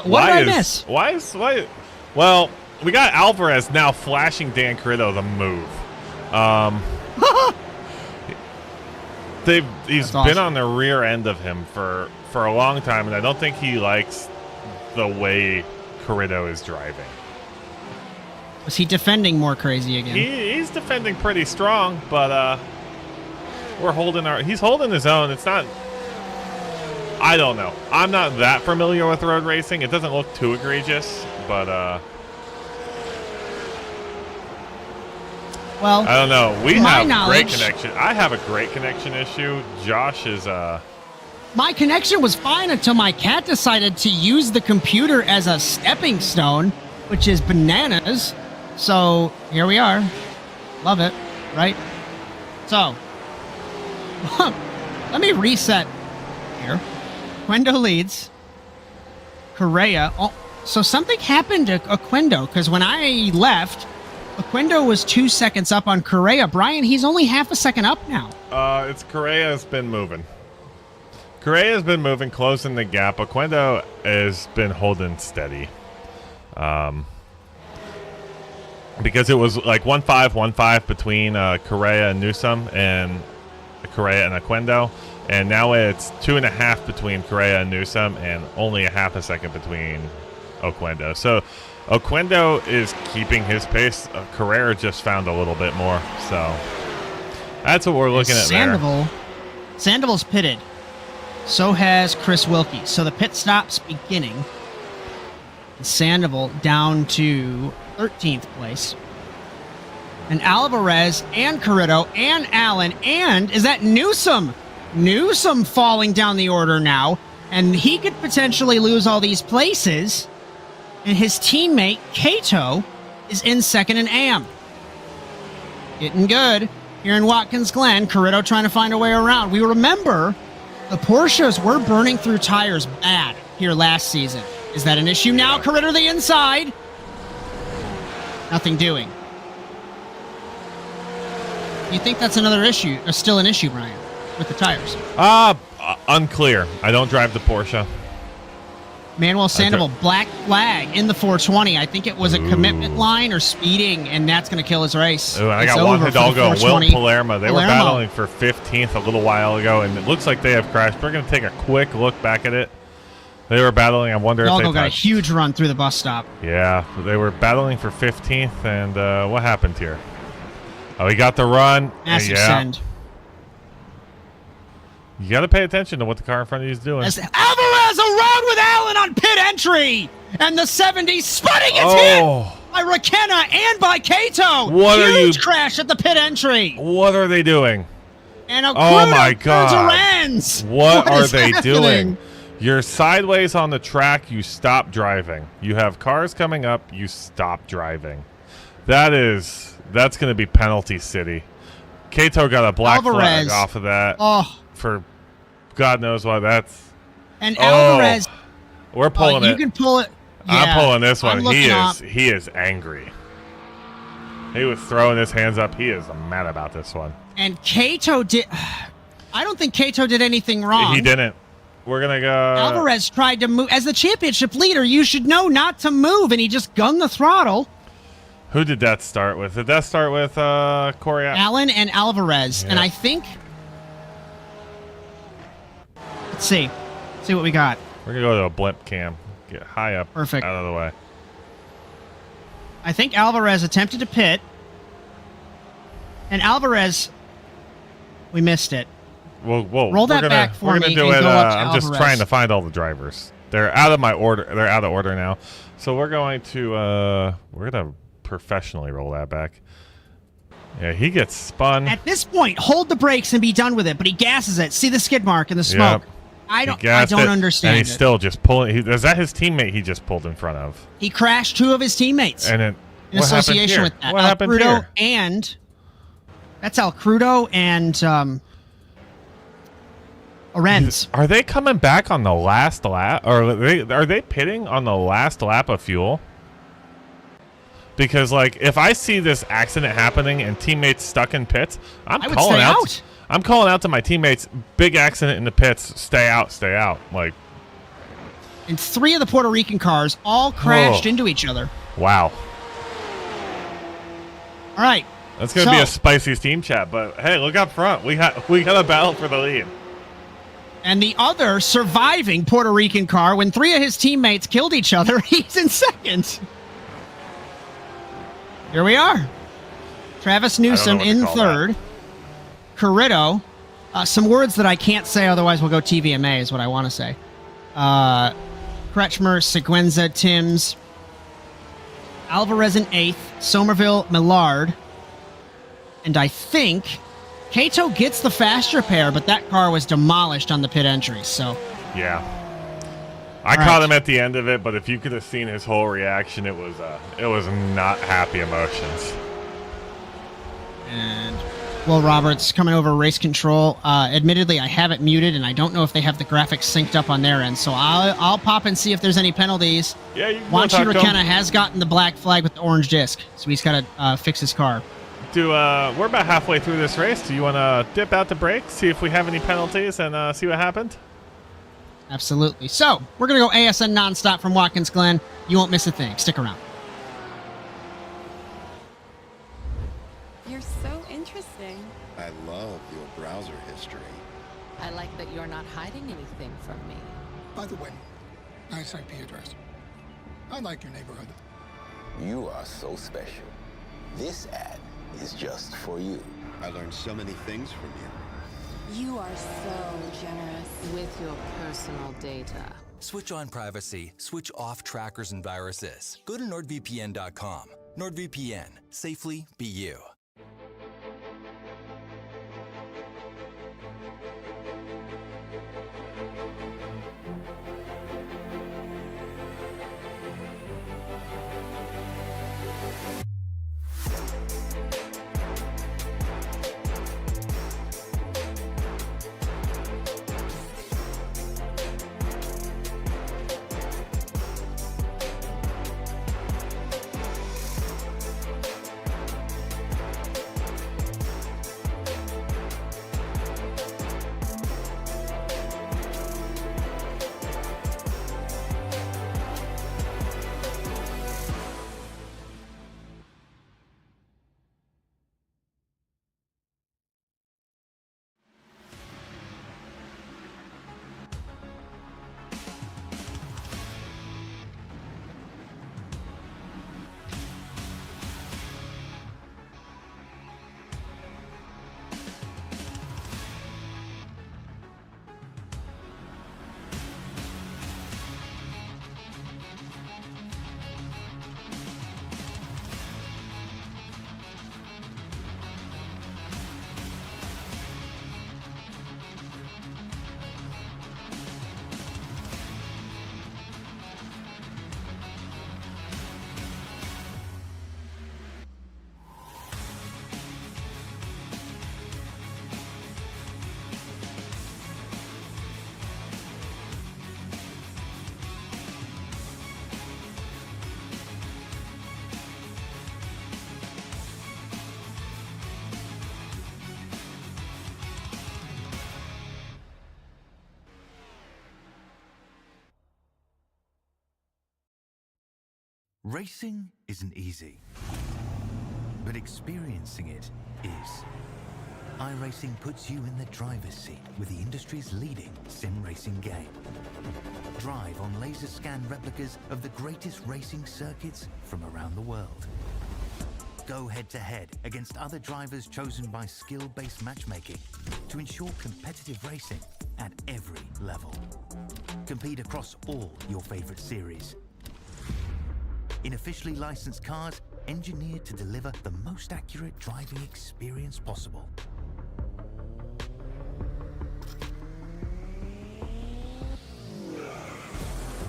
A: What did I miss?
B: Why? Well, we got Alvarez now flashing Dan Carrito the move. He's been on the rear end of him for a long time, and I don't think he likes the way Carrito is driving.
A: Was he defending more crazy again?
B: He's defending pretty strong, but he's holding his own. It's not. I don't know. I'm not that familiar with road racing. It doesn't look too egregious, but
A: well,
B: I don't know. We have
A: knowledge,
B: great connection. I have a great connection issue. Josh is
A: my connection was fine until my cat decided to use the computer as a stepping stone, which is bananas. So here we are. Love it, right? So let me reset here. Quendo leads. Correa. Oh, so something happened to Quendo because when I left, Quendo was 2 seconds up on Correa. Bryan, he's only half a second up now.
B: It's Correa's been moving. Correa's been moving, closing the gap. Oquendo has been holding steady. Because it was like 1-5, 1-5 between Correa and Newsom and Correa and Oquendo. And now it's 2.5 between Correa and Newsom and only a half a second between Oquendo. So Oquendo is keeping his pace. Carrera just found a little bit more. So that's what we're looking at there.
A: Sandoval's pitted. So has Chris Wilkie. So the pit stop's beginning. Sandoval down to 13th place. And Alvarez and Carrito and Allen and is that Newsom? Newsom falling down the order now. And he could potentially lose all these places. And his teammate, Cato, is in second and AM. Getting good. Here in Watkins Glen, Carrito trying to find a way around. We remember the Porsches were burning through tires bad here last season. Is that an issue now? Carrito the inside. Nothing doing. You think that's another issue, or still an issue, Bryan, with the tires?
B: Unclear. I don't drive the Porsche.
A: Manuel Sandoval, black flag in the 420. I think it was a commitment line or speeding, and that's going to kill his race.
B: Ooh, I got Juan Hidalgo and Will Palermo. They were battling for 15th a little while ago, and it looks like they have crashed. We're going to take a quick look back at it. They were battling. I wonder if they
A: Hidalgo got a
B: touched.
A: huge run through the bus stop.
B: Yeah, they were battling for 15th, and what happened here? Oh, he got the run.
A: Massive
B: yeah.
A: send.
B: You got to pay attention to what the car in front of you is doing.
A: As Alvarez around with Allen on pit entry, and the 70 sputting its hit by Raquena and by Kato.
B: What are
A: Huge
B: you-
A: crash at the pit entry.
B: What are they doing?
A: And a
B: Oh my God!
A: Rans.
B: What are
A: is
B: they
A: happening?
B: doing? You're sideways on the track. You stop driving. You have cars coming up. You stop driving. That's going to be penalty city. Kato got a black
A: Alvarez.
B: flag off of that for God knows why.
A: And Alvarez.
B: We're pulling
A: you
B: it.
A: can pull it. Yeah,
B: I'm pulling this one.
A: I'm looking up.
B: He is angry. He was throwing his hands up. He is mad about this one.
A: And Kato did. I don't think Kato did anything wrong.
B: He didn't. We're gonna go.
A: Alvarez tried to move. As the championship leader, you should know not to move, and he just gunned the throttle.
B: Who did that start with? Did that start with Corey?
A: Allen and Alvarez,
B: Yeah.
A: and I think. Let's see what we got.
B: We're gonna go to a blimp cam. Get high up.
A: Perfect.
B: Out of the way.
A: I think Alvarez attempted to pit, and Alvarez, we missed it.
B: Whoa.
A: Roll that back for
B: We're
A: me
B: gonna do
A: and
B: it.
A: go up to
B: I'm just
A: Alvarez.
B: trying to find all the drivers. They're out of my order. They're out of order now. So we're going to professionally roll that back. Yeah, he gets spun.
A: At this point, hold the brakes and be done with it. But he gasses it. See the skid mark and the smoke.
B: Yep.
A: I
B: He
A: don't
B: gassed it,
A: understand.
B: And he's still just pulling. Is that his teammate he just pulled in front of?
A: He crashed two of his teammates
B: And it,
A: in
B: what happened
A: association
B: here?
A: with that.
B: What happened
A: Crudo
B: here?
A: and that's Al Crudo and Arenz.
B: Are they coming back on the last lap, or are they pitting on the last lap of fuel? Because like, if I see this accident happening and teammates stuck in pits,
A: I would
B: calling
A: stay
B: out.
A: out.
B: I'm calling out to my teammates. Big accident in the pits. Stay out. Stay out. Like,
A: And three of the Puerto Rican cars all crashed into each other.
B: wow.
A: All right.
B: That's gonna be a spicy Steam chat. But hey, look up front. We got a battle for the lead.
A: And the other surviving Puerto Rican car, when three of his teammates killed each other, he's in second. Here we are. Travis Newsom
B: what to
A: in
B: call
A: third. Corritto. Some words that I can't say, otherwise we'll go TVMA is what I want to say. Kretschmer, Seguenza, Timms. Alvarez in eighth. Somerville, Millard. And I think Kato gets the faster pair, but that car was demolished on the pit entry, so...
B: Yeah. I caught him at the end of it, but if you could have seen his whole reaction, it was not happy emotions.
A: And Will Roberts coming over race control. Admittedly, I have it muted, and I don't know if they have the graphics synced up on their end, so I'll pop and see if there's any penalties.
B: Yeah, you can
A: Wanchi
B: talk to him.
A: Raquena has gotten the black flag with the orange disc, so he's got to fix his car.
B: We're about halfway through this race. Do you want to dip out the break, see if we have any penalties, and see what happened?
A: Absolutely. So, we're going to go ASN nonstop from Watkins, Glen. You won't miss a thing. Stick around.
C: You're so interesting.
D: I love your browser history.
C: I like that you're not hiding anything from me.
E: By the way, nice IP address. I like your neighborhood.
F: You are so special. This ad is just for you.
D: I learned so many things from you.
C: You are so generous with your personal data.
G: Switch on privacy, switch off trackers and viruses. Go to NordVPN.com. NordVPN. Safely be you.
H: Racing isn't easy, but experiencing it is. iRacing puts you in the driver's seat with the industry's leading sim racing game. Drive on laser scan replicas of the greatest racing circuits from around the world. Go head to head against other drivers chosen by skill-based matchmaking to ensure competitive racing at every level. Compete across all your favorite series. In officially licensed cars, engineered to deliver the most accurate driving experience possible.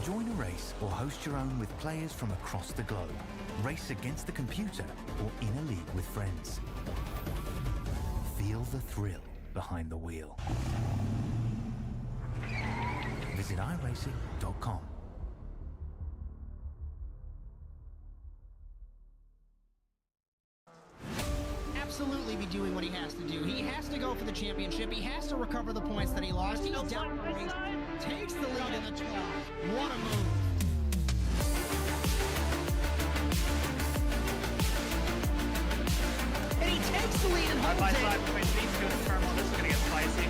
H: Join a race or host your own with players from across the globe. Race against the computer or in a league with friends. Feel the thrill behind the wheel. Visit iRacing.com.
A: Absolutely be doing what he has to do. He has to go for the championship. He has to recover the points that he lost. He's down the race, takes the lead in the 12. What a move. And he takes the lead and holds it.
I: Between these two in the terminal, this is going to get spicy.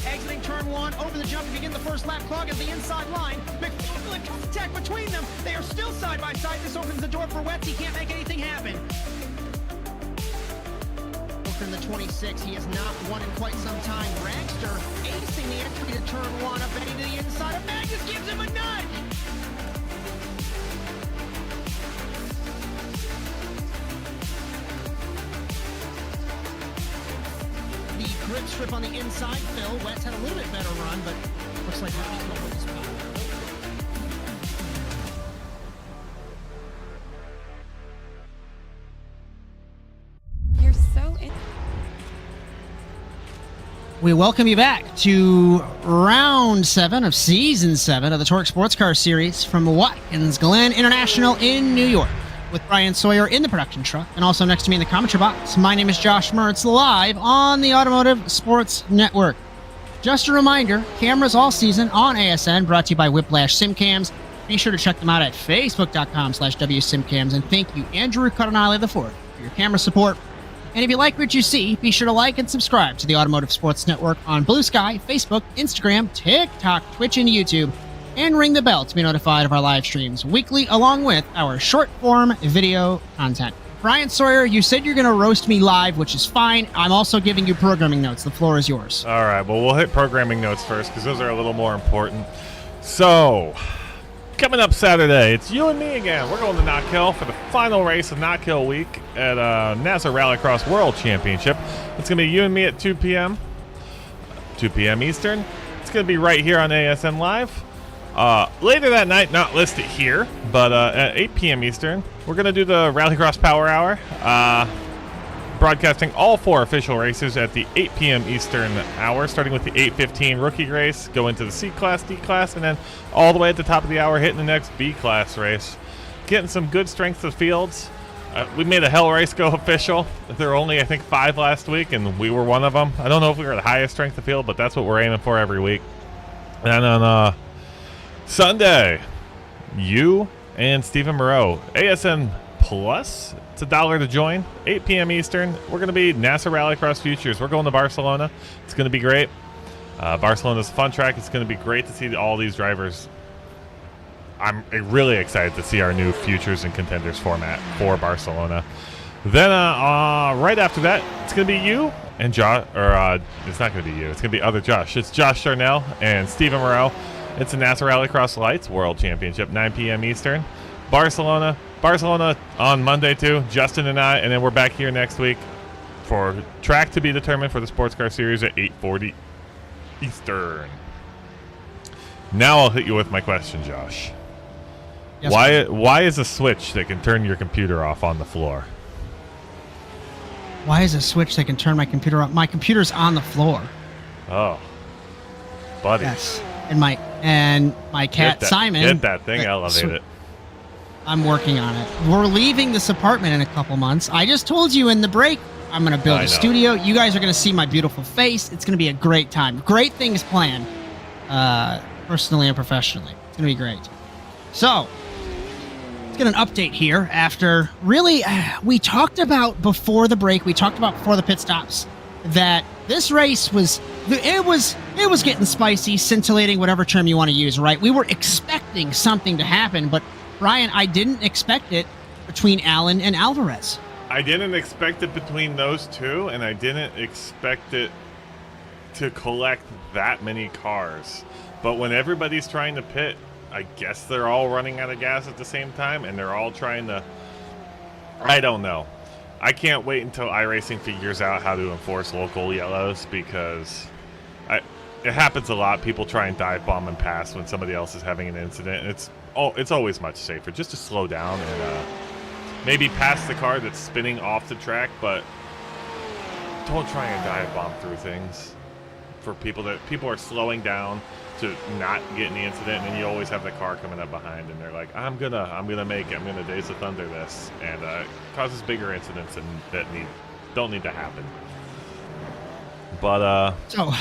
A: Exiting turn one, over the jump to begin the first lap, clogging the inside line. McFarland contact between them. They are still side by side. This opens the door for Wetz. He can't make anything happen. In the 26, he has not won in quite some time. Dragster acing the entry to turn one, up Betty to the inside of Magnus, gives him a nudge. The grip strip on the inside, Phil. Wetz had a little bit better run, but looks like Wetz will hold his spot. We welcome you back to round 7 of season 7 of the TORQ Sports Car Series from Watkins, Glen International in New York, with Bryan Sawyer in the production truck, and also next to me in the commentary box. My name is Josh Mertz, live on the Automotive Sports Network. Just a reminder, cameras all season on ASN, brought to you by Whiplash SimCams. Be sure to check them out at facebook.com/WSimCams, and thank you, Andrew Cardinale IV, for your camera support. And if you like what you see, be sure to like and subscribe to the Automotive Sports Network on Blue Sky, Facebook, Instagram, TikTok, Twitch, and YouTube, and ring the bell to be notified of our live streams weekly, along with our short-form video content. Bryan Sawyer, you said you're going to roast me live, which is fine. I'm also giving you programming notes. The floor is yours.
B: All right, well, we'll hit programming notes first because those are a little more important. So, coming up Saturday, it's you and me again. We're going to Knock Hill for the final race of Knock Hill Week at NASA Rallycross World Championship. It's going to be you and me at 2 p.m. 2 p.m. Eastern. It's going to be right here on ASN Live. Later that night, not listed here, but at 8 p.m. Eastern, we're going to do the Rallycross Power Hour. Broadcasting all 4 official races at the 8 p.m. Eastern hour, starting with the 8:15 rookie race, go into the C-Class, D-Class, and then all the way at the top of the hour, hitting the next B-Class race. Getting some good strength of fields. We made a Hell race go official. There were only, I think, 5 last week, and we were one of them. I don't know if we were the highest strength of field, but that's what we're aiming for every week. And on Sunday, you and Stephen Moreau, ASN Plus. It's $1 to join. 8 p.m. Eastern. We're going to be NASA Rallycross Futures. We're going to Barcelona. It's going to be great. Barcelona's a fun track. It's going to be great to see all these drivers. I'm really excited to see our new Futures and Contenders format for Barcelona. Then right after that, it's going to be you and Josh. Or it's not going to be you. It's going to be other Josh. It's Josh Charnell and Stephen Moreau. It's the NASA Rallycross Lights World Championship, 9 p.m. Eastern. Barcelona on Monday too, Justin and I, and then we're back here next week for track to be determined for the Sports Car Series at 8:40 Eastern. Now I'll hit you with my question, Josh.
A: Yes,
B: Why is a switch that can turn your computer off on the floor?
A: Why is a switch that can turn my computer off? My computer's on the floor.
B: Oh, buddy.
A: Yes. and my cat Simon.
B: Get that thing elevated.
A: I'm working on it. We're leaving this apartment in a couple months. I just told you in the break I'm going to build a studio. You guys are going to see my beautiful face. It's going to be a great time. Great things planned, personally and professionally. It's going to be great. So, let's get an update here after really, we talked about before the break, we talked about before the pit stops, that this race was getting spicy, scintillating, whatever term you want to use, right? We were expecting something to happen, but Bryan, I didn't expect it between Allen and Alvarez.
B: I didn't expect it between those two, and I didn't expect it to collect that many cars. But when everybody's trying to pit, I guess they're all running out of gas at the same time, and they're all trying to... I don't know. I can't wait until iRacing figures out how to enforce local yellows, because it happens a lot. People try and dive bomb and pass when somebody else is having an incident. It's always much safer just to slow down and maybe pass the car that's spinning off the track, but don't try and dive bomb through things. For people are slowing down to not get in the incident, and then you always have the car coming up behind, and they're like, I'm gonna make it. I'm gonna Days of Thunder this, and it causes bigger incidents that don't need to happen. But
A: so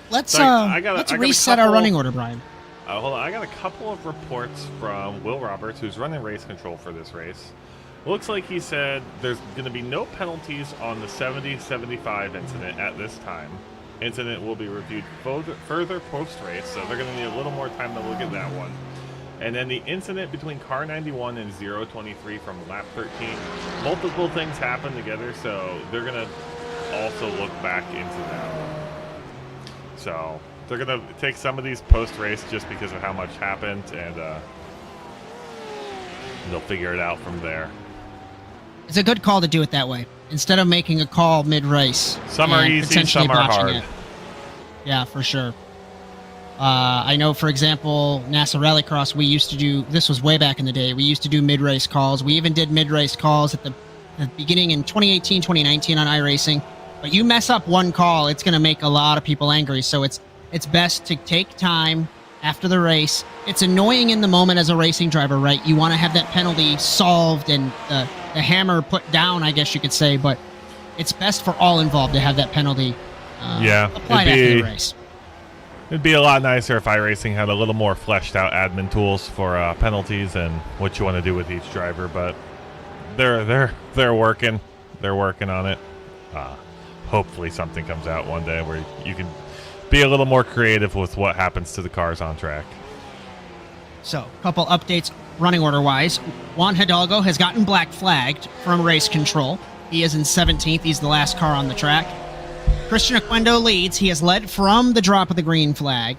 A: let's
B: let's
A: reset our running order, Bryan.
B: Hold on, I got a couple of reports from Will Roberts, who's running race control for this race. Looks like he said there's going to be no penalties on the 70-75 incident at this time. Incident will be reviewed further post-race, so they're going to need a little more time to look at that one. And then the incident between car 91 and 023 from lap 13, multiple things happen together, so they're going to also look back into that one. So they're going to take some of these post-race just because of how much happened, and they'll figure it out from there.
A: It's a good call to do it that way, instead of making a call mid-race.
B: Some are easy, some are hard.
A: Yeah, for sure. I know, for example, NASA Rallycross, we used to do, this was way back in the day, we used to do mid-race calls. We even did mid-race calls at the beginning in 2018, 2019 on iRacing. But you mess up one call, it's going to make a lot of people angry. So it's best to take time after the race. It's annoying in the moment as a racing driver, right? You want to have that penalty solved and the hammer put down, I guess you could say. But it's best for all involved to have that penalty applied after the race.
B: It'd be a lot nicer if iRacing had a little more fleshed out admin tools for penalties and what you want to do with each driver, but they're working. They're working on it. Hopefully something comes out one day where you can be a little more creative with what happens to the cars on track.
A: So, a couple updates running order-wise. Juan Hidalgo has gotten black flagged from race control. He is in 17th. He's the last car on the track. Christian Oquendo leads. He has led from the drop of the green flag.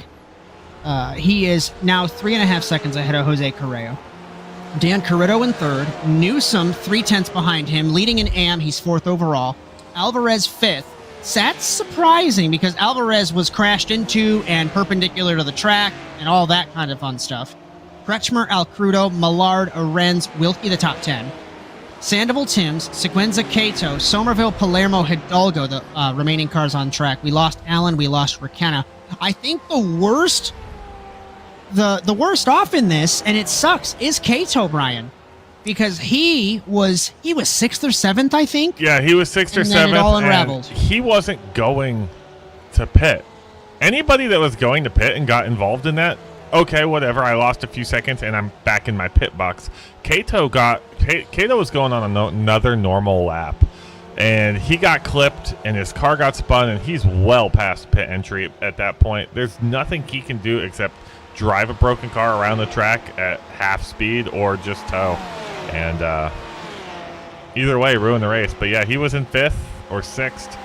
A: He is now 3.5 seconds ahead of Jose Carrero. Dan Carrito in third. Newsom 3/10 behind him. Leading in AM, he's fourth overall. Alvarez fifth. That's surprising because Alvarez was crashed into and perpendicular to the track and all that kind of fun stuff. Kretschmer, Alcrudo, Millard, Arenz, Wilkie the top 10. Sandoval, Timms, Seguenza, Cato, Somerville, Palermo, Hidalgo, the remaining cars on track. We lost Allen, we lost Requena. I think the worst off in this, and it sucks, is Cato, Bryan. Because he was 6th or 7th, I think.
B: Yeah, he was 6th or 7th.
A: And it all unraveled.
B: He wasn't going to pit. Anybody that was going to pit and got involved in that, okay, whatever. I lost a few seconds and I'm back in my pit box. Cato was going on another normal lap, and he got clipped and his car got spun, and he's well past pit entry at that point. There's nothing he can do except drive a broken car around the track at half speed or just tow. And either way, ruin the race. But yeah, he was in 5th or 6th,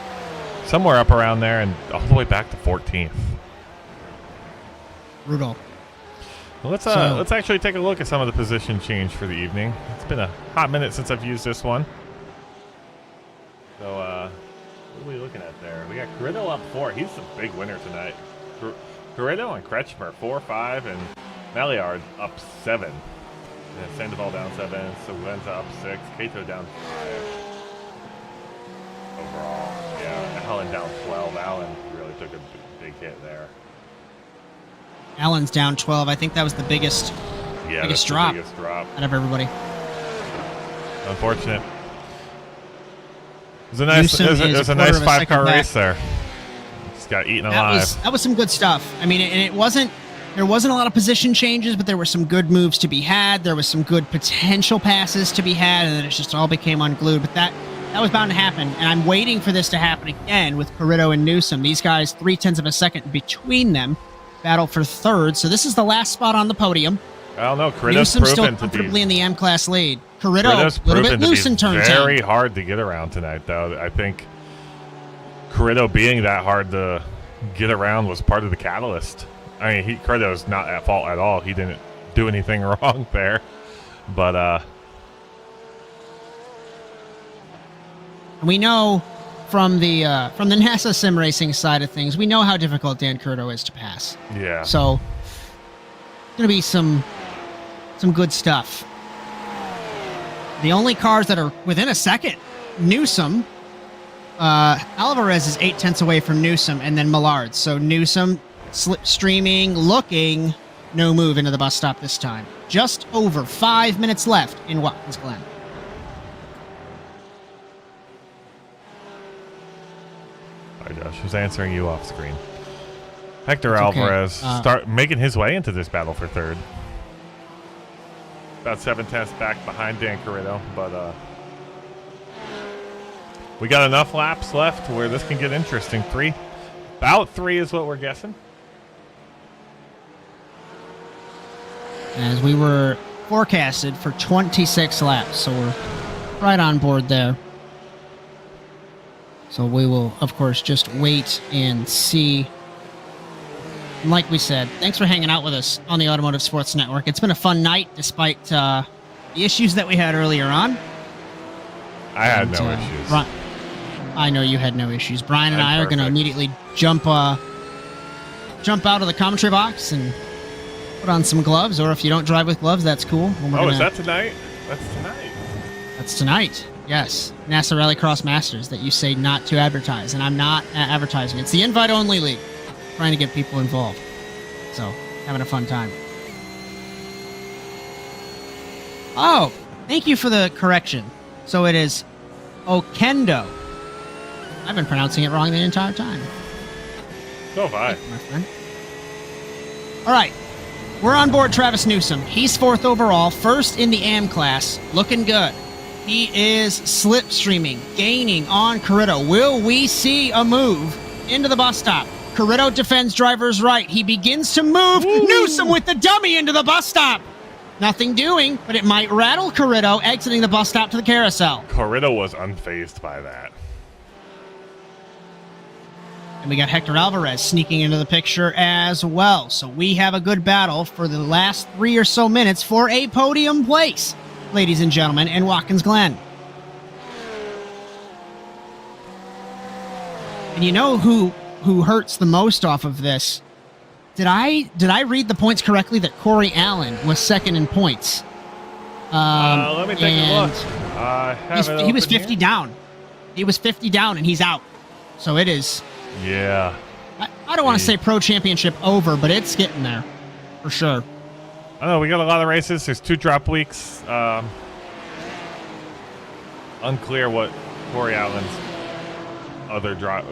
B: somewhere up around there, and all the way back to 14th.
A: Brutal.
B: Well, let's actually take a look at some of the position change for the evening. It's been a hot minute since I've used this one. So what are we looking at there? We got Carrito up 4. He's the big winner tonight. Carrito and Kretschmer 4, 5, and Maillard up 7. And Sandoval down 7, Seguenza up 6, Cato down 5. Overall, yeah, Allen down 12. Allen really took a big hit there.
A: Allen's down 12. I think that was the biggest
B: Yeah,
A: biggest
B: that's
A: drop.
B: the biggest drop.
A: out of everybody.
B: Unfortunate. It was a nice,
A: Newsom
B: it
A: is
B: was
A: a
B: a nice
A: quarter of a second
B: 5-car
A: back.
B: race there. Just got eaten alive.
A: That was some good stuff. I mean, and it wasn't. There wasn't a lot of position changes, but there were some good moves to be had. There was some good potential passes to be had, and then it just all became unglued. But that was bound to happen, and I'm waiting for this to happen again with Corrido and Newsom. These guys, 0.3 of a second between them, battle for third. So this is the last spot on the podium.
B: I don't know. Corrido's
A: Newsom's still
B: proven to
A: comfortably
B: be.
A: in the M-Class lead. Corrido,
B: Corrido's
A: a little
B: proven
A: bit
B: to
A: loose
B: be
A: in turn 10.
B: very hard to get around tonight, though. I think Corrido being that hard to get around was part of the catalyst. I mean, Corrido's not at fault at all. He didn't do anything wrong there, but
A: We know from the NASA sim racing side of things, we know how difficult Dan Corrido is to pass.
B: yeah.
A: So, going to be some good stuff. The only cars that are within a second, Newsom, Alvarez is 0.8 away from Newsom, and then Millard. So Newsom slipstreaming, looking, no move into the bus stop this time. Just over 5 minutes left in Watkins Glen.
B: Sorry, Josh was answering you off screen. Hector
A: It's okay.
B: Alvarez
A: Uh,
B: making his way into this battle for third. About 0.7 back behind Dan Corrido, but we got enough laps left where this can get interesting. About three is what we're guessing.
A: As we were forecasted for 26 laps, so we're right on board there. So we will, of course, just wait and see. And like we said, thanks for hanging out with us on the Automotive Sports Network. It's been a fun night despite the issues that we had earlier on.
B: I had no issues.
A: I know you had no issues. Bryan and
B: I'm
A: I are going to
B: perfect.
A: immediately jump out of the commentary box and put on some gloves, or if you don't drive with gloves, that's cool.
B: Is that tonight? That's tonight.
A: That's tonight. Yes. NASA Rallycross Masters that you say not to advertise, and I'm not advertising. It's the invite-only league. Trying to get people involved. So, having a fun time. Oh, thank you for the correction. So it is Okendo. I've been pronouncing it wrong the entire time.
B: So have I.
A: Thank you, my friend. All right. We're on board Travis Newsom. He's 4th overall, first in the AM class. Looking good. He is slipstreaming, gaining on Corrido. Will we see a move into the bus stop? Corrido defends driver's right. He begins to move.
B: Ooh.
A: Newsom with the dummy into the bus stop. Nothing doing, but it might rattle Corrido exiting the bus stop to the carousel.
B: Corrido was unfazed by that.
A: And we got Hector Alvarez sneaking into the picture as well. So we have a good battle for the last 3 or so minutes for a podium place, ladies and gentlemen, in Watkins Glen. And you know who hurts the most off of this? Did I read the points correctly that Corey Allen was second in points?
B: Let me take a look.
A: He was 50 down. He was 50 down, and he's out. So it is.
B: Yeah.
A: I don't want to say pro championship over, but it's getting there for sure.
B: I know we got a lot of races. There's 2 drop weeks. Unclear what Corey Allen's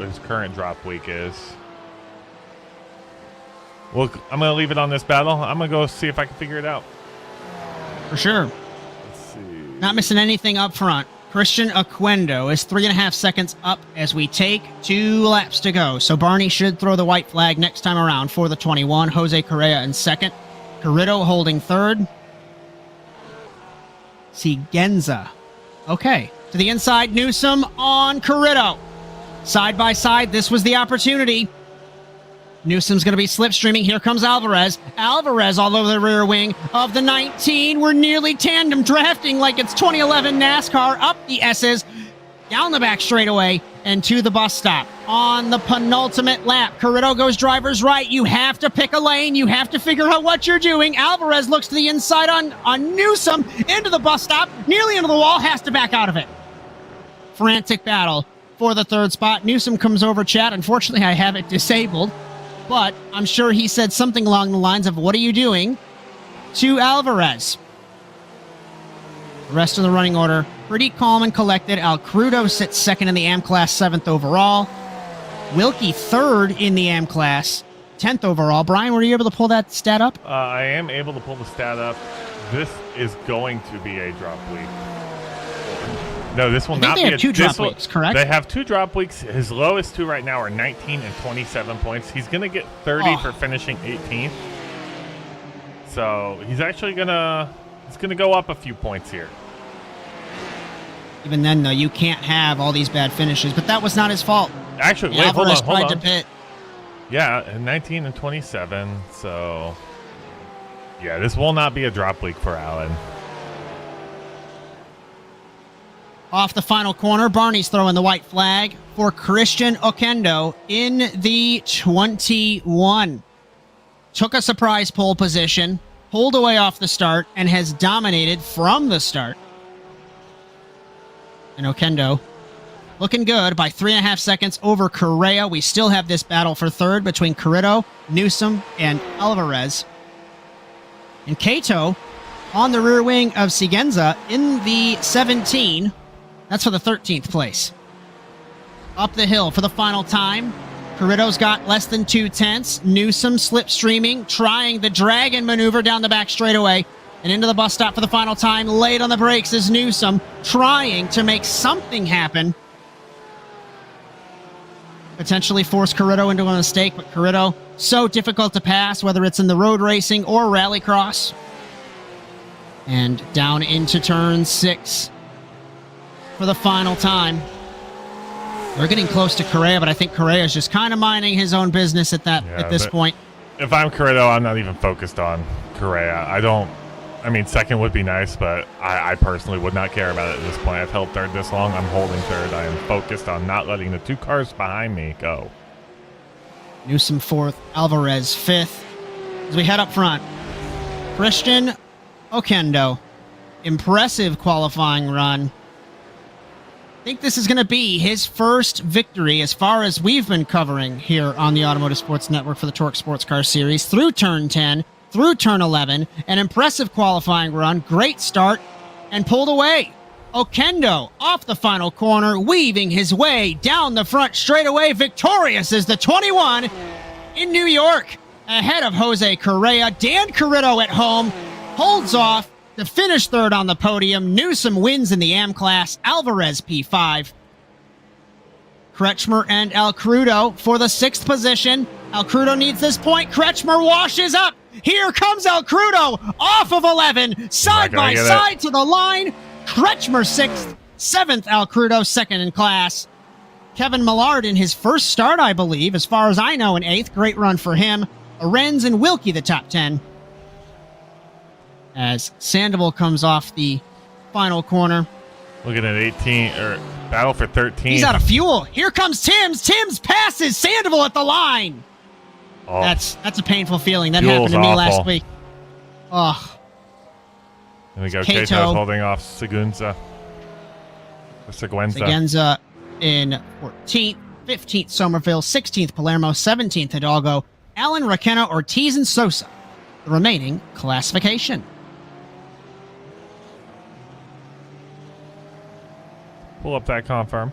B: his current drop week is. Well, I'm gonna leave it on this battle. I'm gonna go see if I can figure it out.
A: For sure.
B: Let's see.
A: Not missing anything up front. Christian Oquendo is 3.5 seconds up as we take 2 laps to go. So Barney should throw the white flag next time around for the 21. Jose Correa in second. Corrido holding third. Siguenza. Okay. To the inside, Newsom on Corrido. Side by side, this was the opportunity. Newsom's going to be slipstreaming. Here comes Alvarez. Alvarez all over the rear wing of the 19. We're nearly tandem drafting like it's 2011 NASCAR. Up the S's, down the back straightaway, and to the bus stop. On the penultimate lap, Corrido goes driver's right. You have to pick a lane. You have to figure out what you're doing. Alvarez looks to the inside on Newsom, into the bus stop, nearly into the wall, has to back out of it. Frantic battle for the third spot. Newsom comes over, chat. Unfortunately, I have it disabled. but I'm sure he said something along the lines of, "What are you doing?" to Alvarez. The rest of the running order, pretty calm and collected. Al Crudo sits second in the AM class, 7th overall. Wilkie third in the AM class, 10th overall. Brian, were you able to pull that stat up?
B: I am able to pull the stat up. This is going to be a drop week. No, this will not be.
A: They have two drop weeks, correct?
B: They have 2 drop weeks. His lowest 2 right now are 19 and 27 points. He's going to get 30 for finishing 18th. So he's actually gonna go up a few points here.
A: Even then, though, you can't have all these bad finishes. But that was not his fault.
B: Actually, wait, hold
A: Alvarez
B: on.
A: tried to pit.
B: Yeah, 19 and 27. So yeah, this will not be a drop week for Allen.
A: Off the final corner, Barney's throwing the white flag for Christian Oquendo in the 21. Took a surprise pole position, pulled away off the start, and has dominated from the start. And Oquendo looking good by 3.5 seconds over Correa. We still have this battle for third between Carrito, Newsom, and Alvarez. And Cato on the rear wing of Siguenza in the 17. That's for the 13th place. Up the hill for the final time. Carrito's got less than 2/10. Newsom slipstreaming, trying the dragon maneuver down the back straightaway and into the bus stop for the final time. Late on the brakes is Newsom, trying to make something happen. Potentially force Carrito into a mistake, but Carrito so difficult to pass, whether it's in the road racing or rallycross. And down into turn 6 for the final time. We're getting close to Correa, but I think Correa is just kind of minding his own business at this point.
B: If I'm Carrito, I'm not even focused on Correa. I mean, second would be nice, but I personally would not care about it at this point. I've held third this long. I'm holding third. I am focused on not letting the 2 cars behind me go.
A: Newsom 4th, Alvarez 5th. As we head up front, Christian Oquendo. Impressive qualifying run. I think this is going to be his first victory as far as we've been covering here on the Automotive Sports Network for the TORQ Sports Car Series through turn 10, through turn 11. An impressive qualifying run, great start, and pulled away. Oquendo off the final corner, weaving his way down the front straightaway, victorious as the 21 in New York, ahead of Jose Correa. Dan Carrito at home holds off to finish third on the podium. Newsom wins in the AM class. Alvarez P5. Kretschmer and Al Crudo for the 6th position. Al Crudo needs this point. Kretschmer washes up. Here comes Al Crudo off of 11, side by side to the line. Kretschmer 6th, 7th Al Crudo, 2nd in class. Kevin Millard in his first start, I believe, as far as I know, in 8th. Great run for him. Arens and Wilkie the top 10. As Sandoval comes off the final corner.
B: Looking at 18, or battle for 13.
A: He's out of fuel. Here comes Timms. Timms passes Sandoval at the line.
B: Oh,
A: that's a painful feeling. That happened to me last week. Oh.
B: There we go. Cato's holding off Siguenza.
A: Siguenza in 14th, 15th Somerville, 16th Palermo, 17th Hidalgo, Allen, Requena, Ortiz, and Sosa. The remaining classification.
B: Pull up that confirm.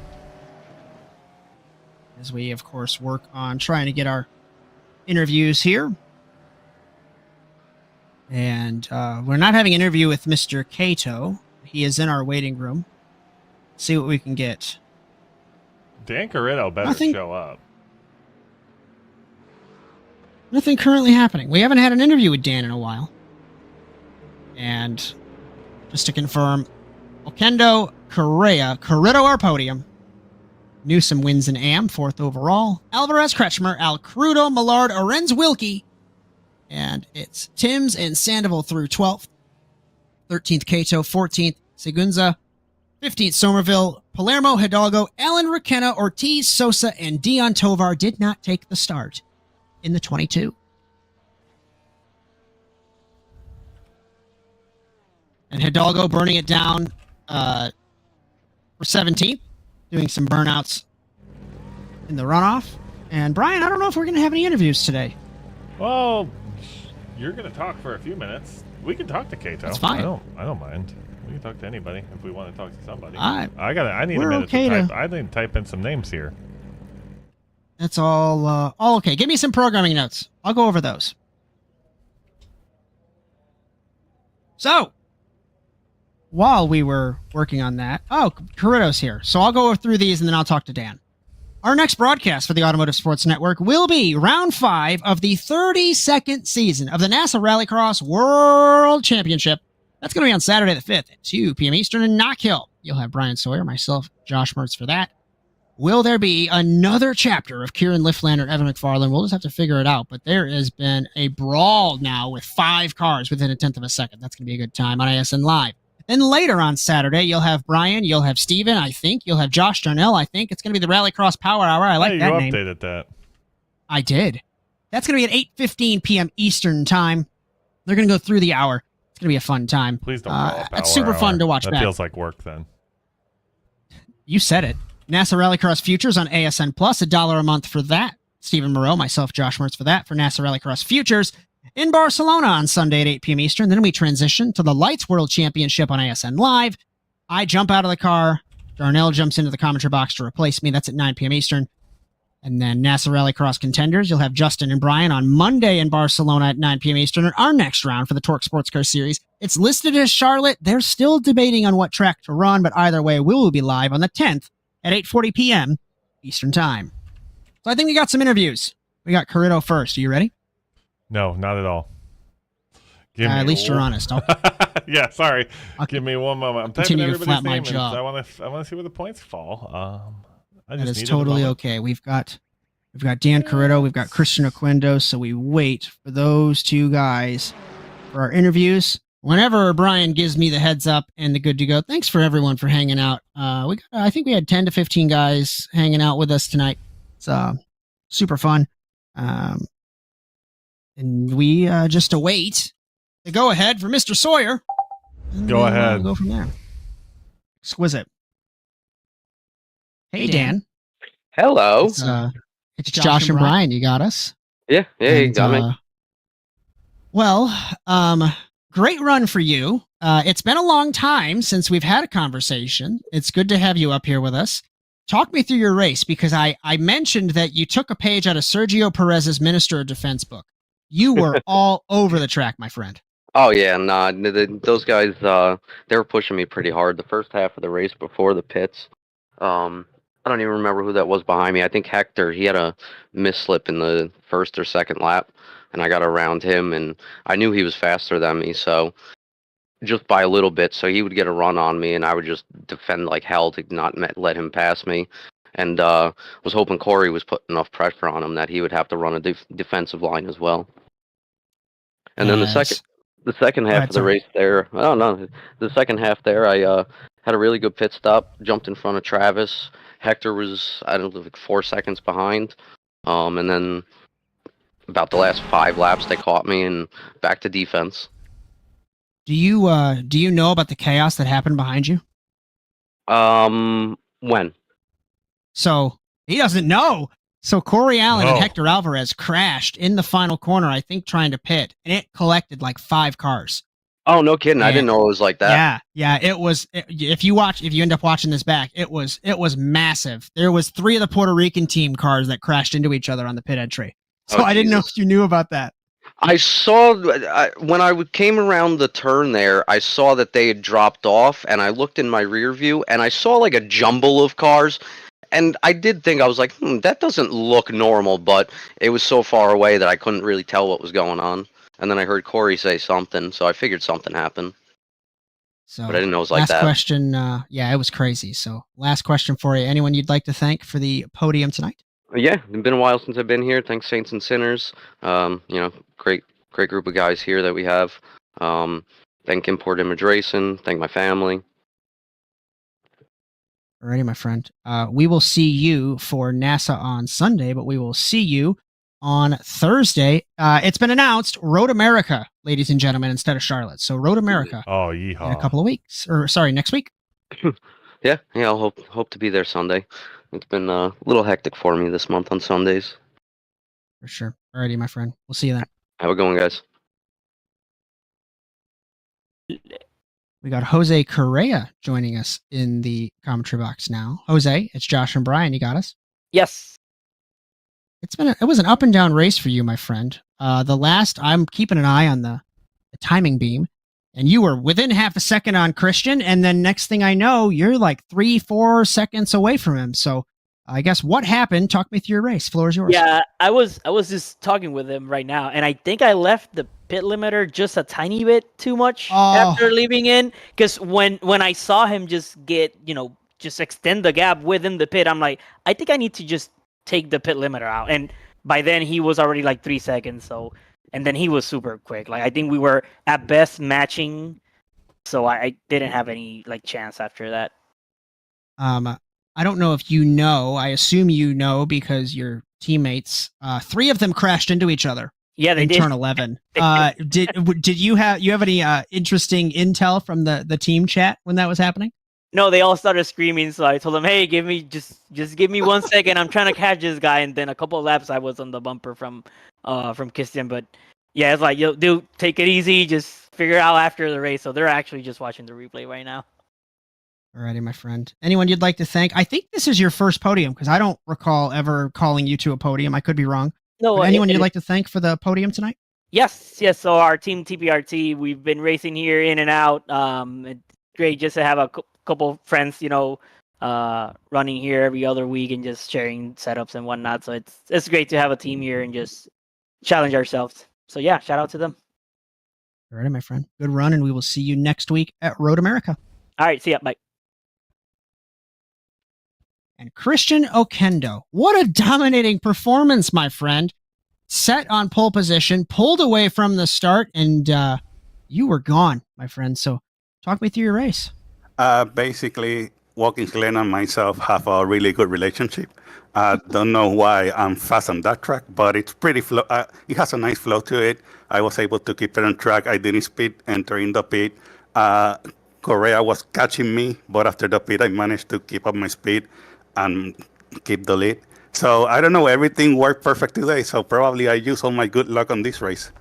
A: As we, of course, work on trying to get our interviews here. And we're not having an interview with Mr. Cato. He is in our waiting room. See what we can get.
B: Dan Carrito better show up.
A: Nothing currently happening. We haven't had an interview with Dan in a while. And just to confirm, Oquendo, Correa, Carrito our podium. Newsom wins in AM, 4th overall. Alvarez, Kretschmer, Al Crudo, Millard, Arens, Wilkie. And it's Timms and Sandoval through 12th. 13th, Cato. 14th, Siguenza. 15th, Somerville. Palermo, Hidalgo, Allen, Requena, Ortiz, Sosa, and Dion Tovar did not take the start in the 22. And Hidalgo burning it down for 17th, doing some burnouts in the runoff. And Bryan, I don't know if we're going to have any interviews today.
B: Well, you're gonna talk for a few minutes. We can talk to Kato.
A: That's fine.
B: I don't mind. We can talk to anybody if we want to talk to somebody.
A: I
B: need
A: we're
B: a minute
A: okay
B: to
A: to-
B: type. I need to type in some names here.
A: That's all okay. Give me some programming notes. I'll go over those. So, while we were working on that, Corrido's here. So I'll go through these and then I'll talk to Dan. Our next broadcast for the Automotive Sports Network will be round 5 of the 32nd season of the NASA Rallycross World Championship. That's going to be on Saturday the 5th at 2 p.m. Eastern in Knock Hill. You'll have Bryan Sawyer, myself, Josh Mertz for that. Will there be another chapter of Kieran Lifflander, Evan McFarland? We'll just have to figure it out. But there has been a brawl now with 5 cars within a tenth of a second. That's going to be a good time on ASN Live. Then later on Saturday, you'll have Bryan, you'll have Steven, I think. You'll have Josh Darnell, I think. It's going to be the Rallycross Power Hour. I like that name.
B: You updated that.
A: I did. That's going to be at 8:15 p.m. Eastern Time. They're going to go through the hour. It's going to be a fun time.
B: Please don't call it
A: It's super fun to watch
B: that
A: back.
B: feels like work then.
A: You said it. NASA Rallycross Futures on ASN Plus, $1 a month for that. Stephen Moreau, myself, Josh Mertz for that for NASA Rallycross Futures in Barcelona on Sunday at 8 p.m. Eastern. Then we transition to the Lights World Championship on ASN Live. I jump out of the car. Darnell jumps into the commentary box to replace me. That's at 9 p.m. Eastern. And then NASA Rallycross Contenders. You'll have Justin and Bryan on Monday in Barcelona at 9 p.m. Eastern. And our next round for the TORQ Sports Car Series. It's listed as Charlotte. They're still debating on what track to run, but either way, we will be live on the 10th at 8:40 p.m. Eastern Time. So I think we got some interviews. We got Corrido first. Are you ready?
B: No, not at all.
A: At least you're honest.
B: Yeah, sorry. Give me one moment. I'm typing
A: continue to
B: everybody's
A: flap my
B: name in,
A: jaw.
B: so I want to see where the points fall.
A: That is totally okay. We've got Dan Corrido. We've got Christian Oquendo. So we wait for those two guys for our interviews. Whenever Bryan gives me the heads up and the good to go, thanks for everyone for hanging out. I think we had 10 to 15 guys hanging out with us tonight. It's super fun. And we just await the go ahead for Mr. Sawyer. And
B: Go ahead.
A: We'll go from there. Exquisite. Hey, Dan.
J: Hello.
A: It's Josh and Bryan. You got us.
J: Yeah, you got me.
A: Well, great run for you. It's been a long time since we've had a conversation. It's good to have you up here with us. Talk me through your race, because I mentioned that you took a page out of Sergio Perez's Minister of Defense book. You were all over the track, my friend.
J: Oh yeah, those guys they were pushing me pretty hard the first half of the race before the pits. I don't even remember who that was behind me. I think Hector, he had a misslip in the first or second lap, and I got around him, and I knew he was faster than me, so just by a little bit. So he would get a run on me, and I would just defend like hell to not let him pass me. And was hoping Corey was putting enough pressure on him that he would have to run a defensive line as well. And then the second half of the race there, the second half there, I had a really good pit stop, jumped in front of Travis. Hector was, I don't know, like 4 seconds behind. And then about the last 5 laps, they caught me, and back to defense.
A: Do you know about the chaos that happened behind you?
J: When?
A: So he doesn't know. So Corey Allen and Hector Alvarez crashed in the final corner, I think, trying to pit, and it collected like 5 cars.
J: Oh, no kidding! I didn't know it was like that.
A: Yeah. It was. If you end up watching this back, it was massive. There was 3 of the Puerto Rican team cars that crashed into each other on the pit entry. So I didn't know if you knew about that.
J: I saw when I came around the turn there, I saw that they had dropped off, and I looked in my rear view, and I saw like a jumble of cars. And I did think, I was like, that doesn't look normal, but it was so far away that I couldn't really tell what was going on. And then I heard Corey say something, so I figured something happened.
A: So,
J: but I didn't know it was like that.
A: Last question, it was crazy. So last question for you. Anyone you'd like to thank for the podium tonight?
J: Yeah, it's been a while since I've been here. Thanks, Saints and Sinners. Great group of guys here that we have. Thank Import Image Racing. Thank my family.
A: Alrighty, my friend. We will see you for NASA on Sunday, but we will see you on Thursday. It's been announced, Road America, ladies and gentlemen, instead of Charlotte. So Road America.
B: Oh, yeehaw.
A: In a couple of weeks. Or, sorry, next week.
J: Yeah, I'll hope to be there Sunday. It's been a little hectic for me this month on Sundays.
A: For sure. Alrighty, my friend. We'll see you then.
J: Have a good one, guys.
A: We got Jose Correa joining us in the commentary box now. Jose, it's Josh and Bryan. You got us?
K: Yes.
A: It was an up and down race for you, my friend. I'm keeping an eye on the timing beam, and you were within half a second on Christian, and then next thing I know, you're like 3-4 seconds away from him. So I guess what happened? Talk me through your race. Floor is yours.
K: Yeah, I was just talking with him right now, and I think I left the pit limiter just a tiny bit too much after leaving in. Because when I saw him just just extend the gap within the pit, I'm like, I think I need to just take the pit limiter out. And by then he was already like 3 seconds. So, and then he was super quick. Like I think we were at best matching. So I didn't have any like chance after that.
A: I don't know if you know. I assume you know because your teammates, 3 of them crashed into each other.
K: Yeah, they
A: in
K: did.
A: turn 11. Did you have any interesting intel from the team chat when that was happening?
K: No, they all started screaming. So I told them, "Hey, just give me 1 second. I'm trying to catch this guy." And then a couple of laps, I was on the bumper from Christian. But yeah, it's like, yo, dude, take it easy. Just figure it out after the race. So they're actually just watching the replay right now.
A: Alrighty, my friend. Anyone you'd like to thank? I think this is your first podium because I don't recall ever calling you to a podium. I could be wrong.
K: No,
A: anyone you'd like to thank for the podium tonight?
K: Yes. So our team TPRT, we've been racing here in and out. It's great just to have a couple friends, running here every other week and just sharing setups and whatnot. So it's great to have a team here and just challenge ourselves. So yeah, shout out to them.
A: Alrighty, my friend. Good run, and we will see you next week at Road America.
K: All right, see ya. Bye.
A: And Christian Okendo. What a dominating performance, my friend. Set on pole position, pulled away from the start, and you were gone, my friend. So talk me through your race.
L: Basically, Watkins, Glen, and myself have a really good relationship. I don't know why I'm fast on that track, but it's pretty flow. It has a nice flow to it. I was able to keep it on track. I didn't speed entering the pit. Correa was catching me, but after the pit, I managed to keep up my speed and keep the lead. So I don't know, everything worked perfect today. So probably I used all my good luck on this race.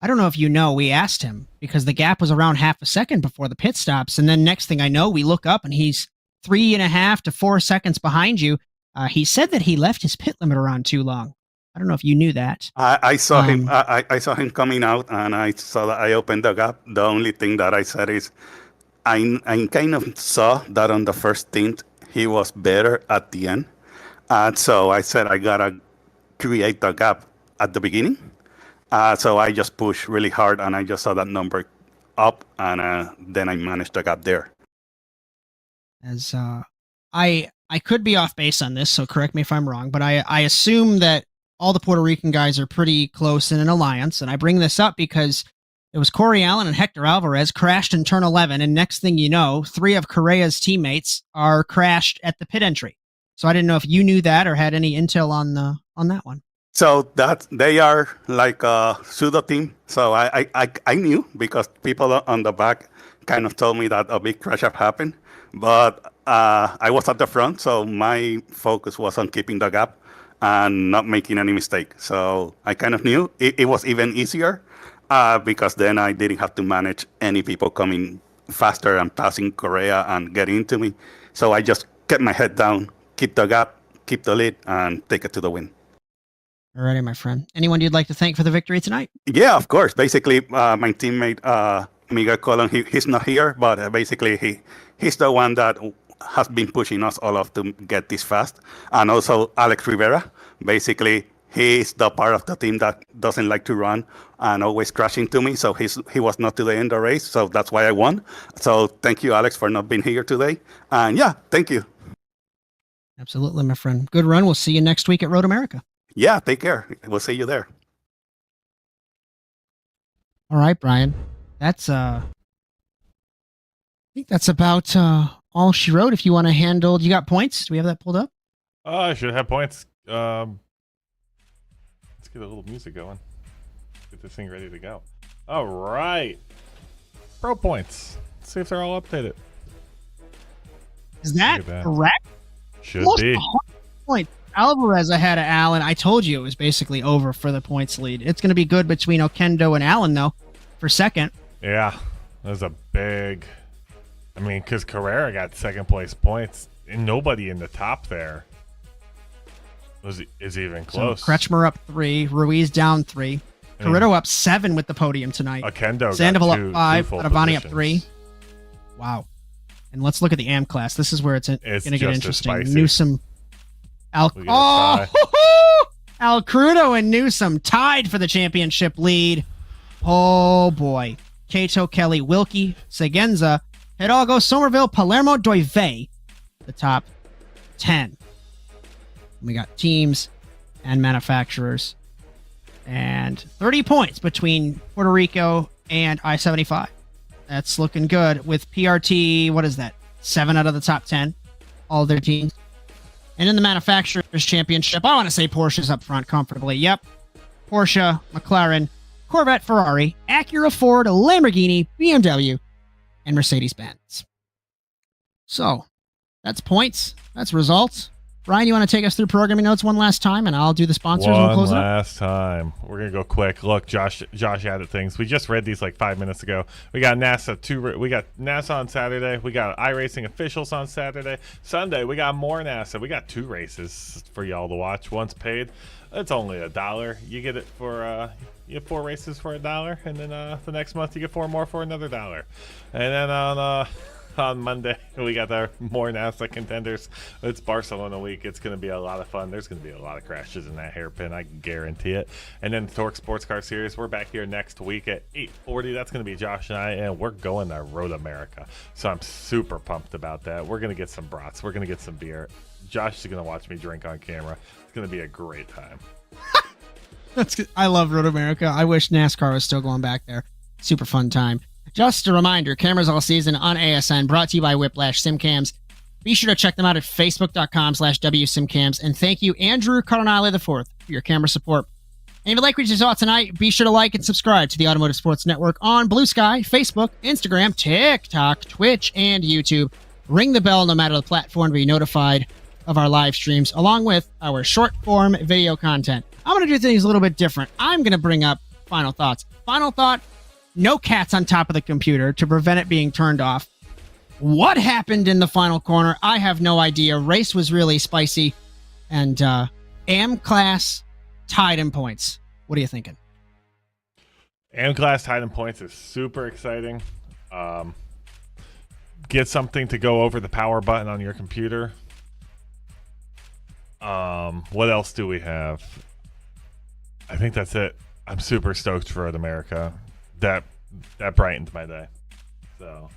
A: I don't know if you know, we asked him because the gap was around half a second before the pit stops. And then next thing I know, we look up and he's 3.5 to 4 seconds behind you. He said that he left his pit limiter on too long. I don't know if you knew that.
L: I saw him. I saw him coming out, and I saw that I opened the gap. The only thing that I said is, I kind of saw that on the first stint he was better at the end. So I said I gotta create the gap at the beginning. So I just pushed really hard, and I just saw that number up, and then I managed the gap there.
A: As I could be off base on this, so correct me if I'm wrong, but I assume that all the Puerto Rican guys are pretty close in an alliance, and I bring this up because it was Corey Allen and Hector Alvarez crashed in turn 11, and next thing you know, 3 of Correa's teammates are crashed at the pit entry. So I didn't know if you knew that or had any intel on that one.
L: So that they are like a pseudo team. So I knew because people on the back kind of told me that a big crash had happened, but I was at the front, so my focus was on keeping the gap and not making any mistake. So I kind of knew it was even easier because then I didn't have to manage any people coming faster and passing Correa and getting into me. So I just kept my head down, keep the gap, keep the lead, and take it to the win.
A: Alrighty, my friend. Anyone you'd like to thank for the victory tonight?
L: Yeah, of course. Basically, my teammate Miguel Colon, he's not here, but basically he's the one that has been pushing us all off to get this fast. And also Alex Rivera. Basically, he's the part of the team that doesn't like to run and always crashing to me. So he was not today in the race, so that's why I won. So thank you, Alex, for not being here today. And yeah, thank you.
A: Absolutely, my friend. Good run. We'll see you next week at Road America.
L: Yeah, take care. We'll see you there.
A: All right, Bryan. That's I think that's about all she wrote. If you want to handle, you got points? Do we have that pulled up?
B: I should have points. Let's get a little music going. Get this thing ready to go. All right. Pro points. Let's see if they're all updated.
A: Is that correct?
B: Should
A: Most
B: be.
A: Point. Alvarez ahead of Allen. I told you it was basically over for the points lead. It's going to be good between Okendo and Allen, though, for second.
B: Yeah, that was a big... I mean, because Carrera got second place points, and nobody in the top there is even close.
A: So Kretschmer up 3, Ruiz down 3, Corritto up 7 with the podium tonight.
B: Okendo
A: Sandoval
B: got
A: up 5,
B: full
A: Adavani up
B: positions.
A: 3. Wow. And let's look at the AM class. This is where it's going to get interesting. Newsom, Al Crudo and Newsom tied for the championship lead. Oh boy. Cato, Kelly, Wilkie, Segenza, Hidalgo, Somerville, Palermo, Doive, the top 10. We got teams and manufacturers. And 30 points between Puerto Rico and I-75. That's looking good with PRT. What is that? 7 out of the top 10. All their teams. And in the Manufacturers Championship, I want to say Porsche's up front comfortably. Yep. Porsche, McLaren, Corvette, Ferrari, Acura, Ford, Lamborghini, BMW, and Mercedes-Benz. So, that's points. That's results. Bryan, you want to take us through programming notes one last time, and I'll do the sponsors and we'll close it up?
B: One last time. We're going to go quick. Look, Josh added things. We just read these like 5 minutes ago. We got we got NASA on Saturday. We got iRacing officials on Saturday. Sunday, we got more NASA. We got 2 races for y'all to watch. One's paid. It's only $1. You get it for you get 4 races for $1, and then the next month you get 4 more for another $1. And then on Monday, we got our more NASA contenders. It's Barcelona week. It's going to be a lot of fun. There's going to be a lot of crashes in that hairpin. I can guarantee it. And then the TORQ Sports Car Series, we're back here next week at 8:40. That's going to be Josh and I, and we're going to Road America. So I'm super pumped about that. We're going to get some brats. We're going to get some beer. Josh is going to watch me drink on camera. It's going to be a great time.
A: That's good. I love Road America. I wish NASCAR was still going back there. Super fun time. Just a reminder, cameras all season on ASN, brought to you by Whiplash SimCams. Be sure to check them out at facebook.com/WSimCams. And thank you, Andrew Cardinale IV, for your camera support. And if you like what you saw tonight, be sure to like and subscribe to the Automotive Sports Network on Blue Sky, Facebook, Instagram, TikTok, Twitch, and YouTube. Ring the bell no matter the platform to be notified of our live streams, along with our short-form video content. I'm going to do things a little bit different. I'm going to bring up final thoughts. Final thought, no cats on top of the computer to prevent it being turned off. What happened in the final corner? I have no idea. Race was really spicy. And AM class tied in points. What are you thinking?
B: AM class tied in points is super exciting. Get something to go over the power button on your computer. What else do we have? I think that's it. I'm super stoked for Road America. That brightened my day. So,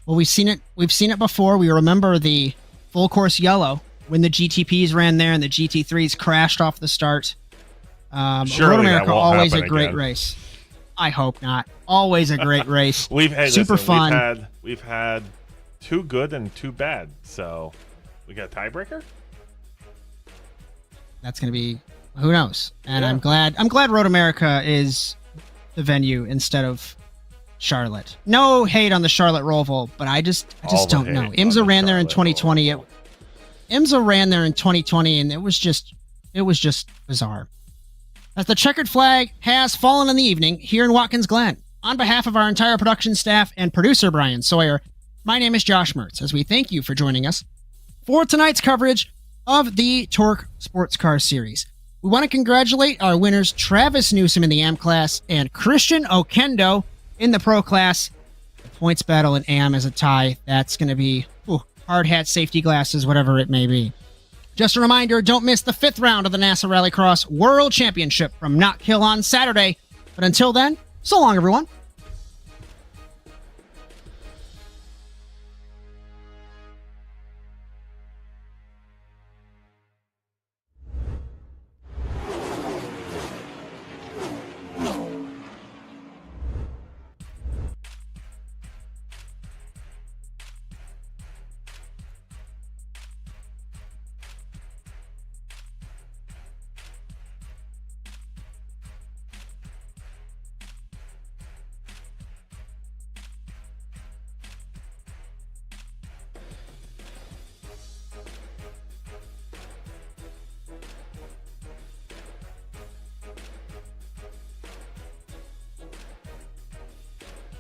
A: well, we've seen it before. We remember the full course yellow when the GTPs ran there and the GT3s crashed off the start. Road America, always a great race. I hope not. Always a great race. Super fun.
B: We've had 2 good and 2 bad. So we got a tiebreaker.
A: That's going to be, who knows? And yeah. I'm glad Road America is the venue instead of Charlotte. No hate on the Charlotte Roval, but I just don't know. IMSA ran there in 2020. IMSA ran there in 2020, and it was just bizarre. As the checkered flag has fallen in the evening here in Watkins Glen, on behalf of our entire production staff and producer Bryan Sawyer, my name is Josh Mertz, as we thank you for joining us for tonight's coverage of the TORQ Sports Car Series. We want to congratulate our winners, Travis Newsom in the AM class and Christian Okendo in the Pro class. The points battle in AM is a tie. That's going to be hard hat, safety glasses, whatever it may be. Just a reminder, don't miss the 5th round of the NASA Rallycross World Championship from Knott Hill on Saturday. But until then, so long, everyone.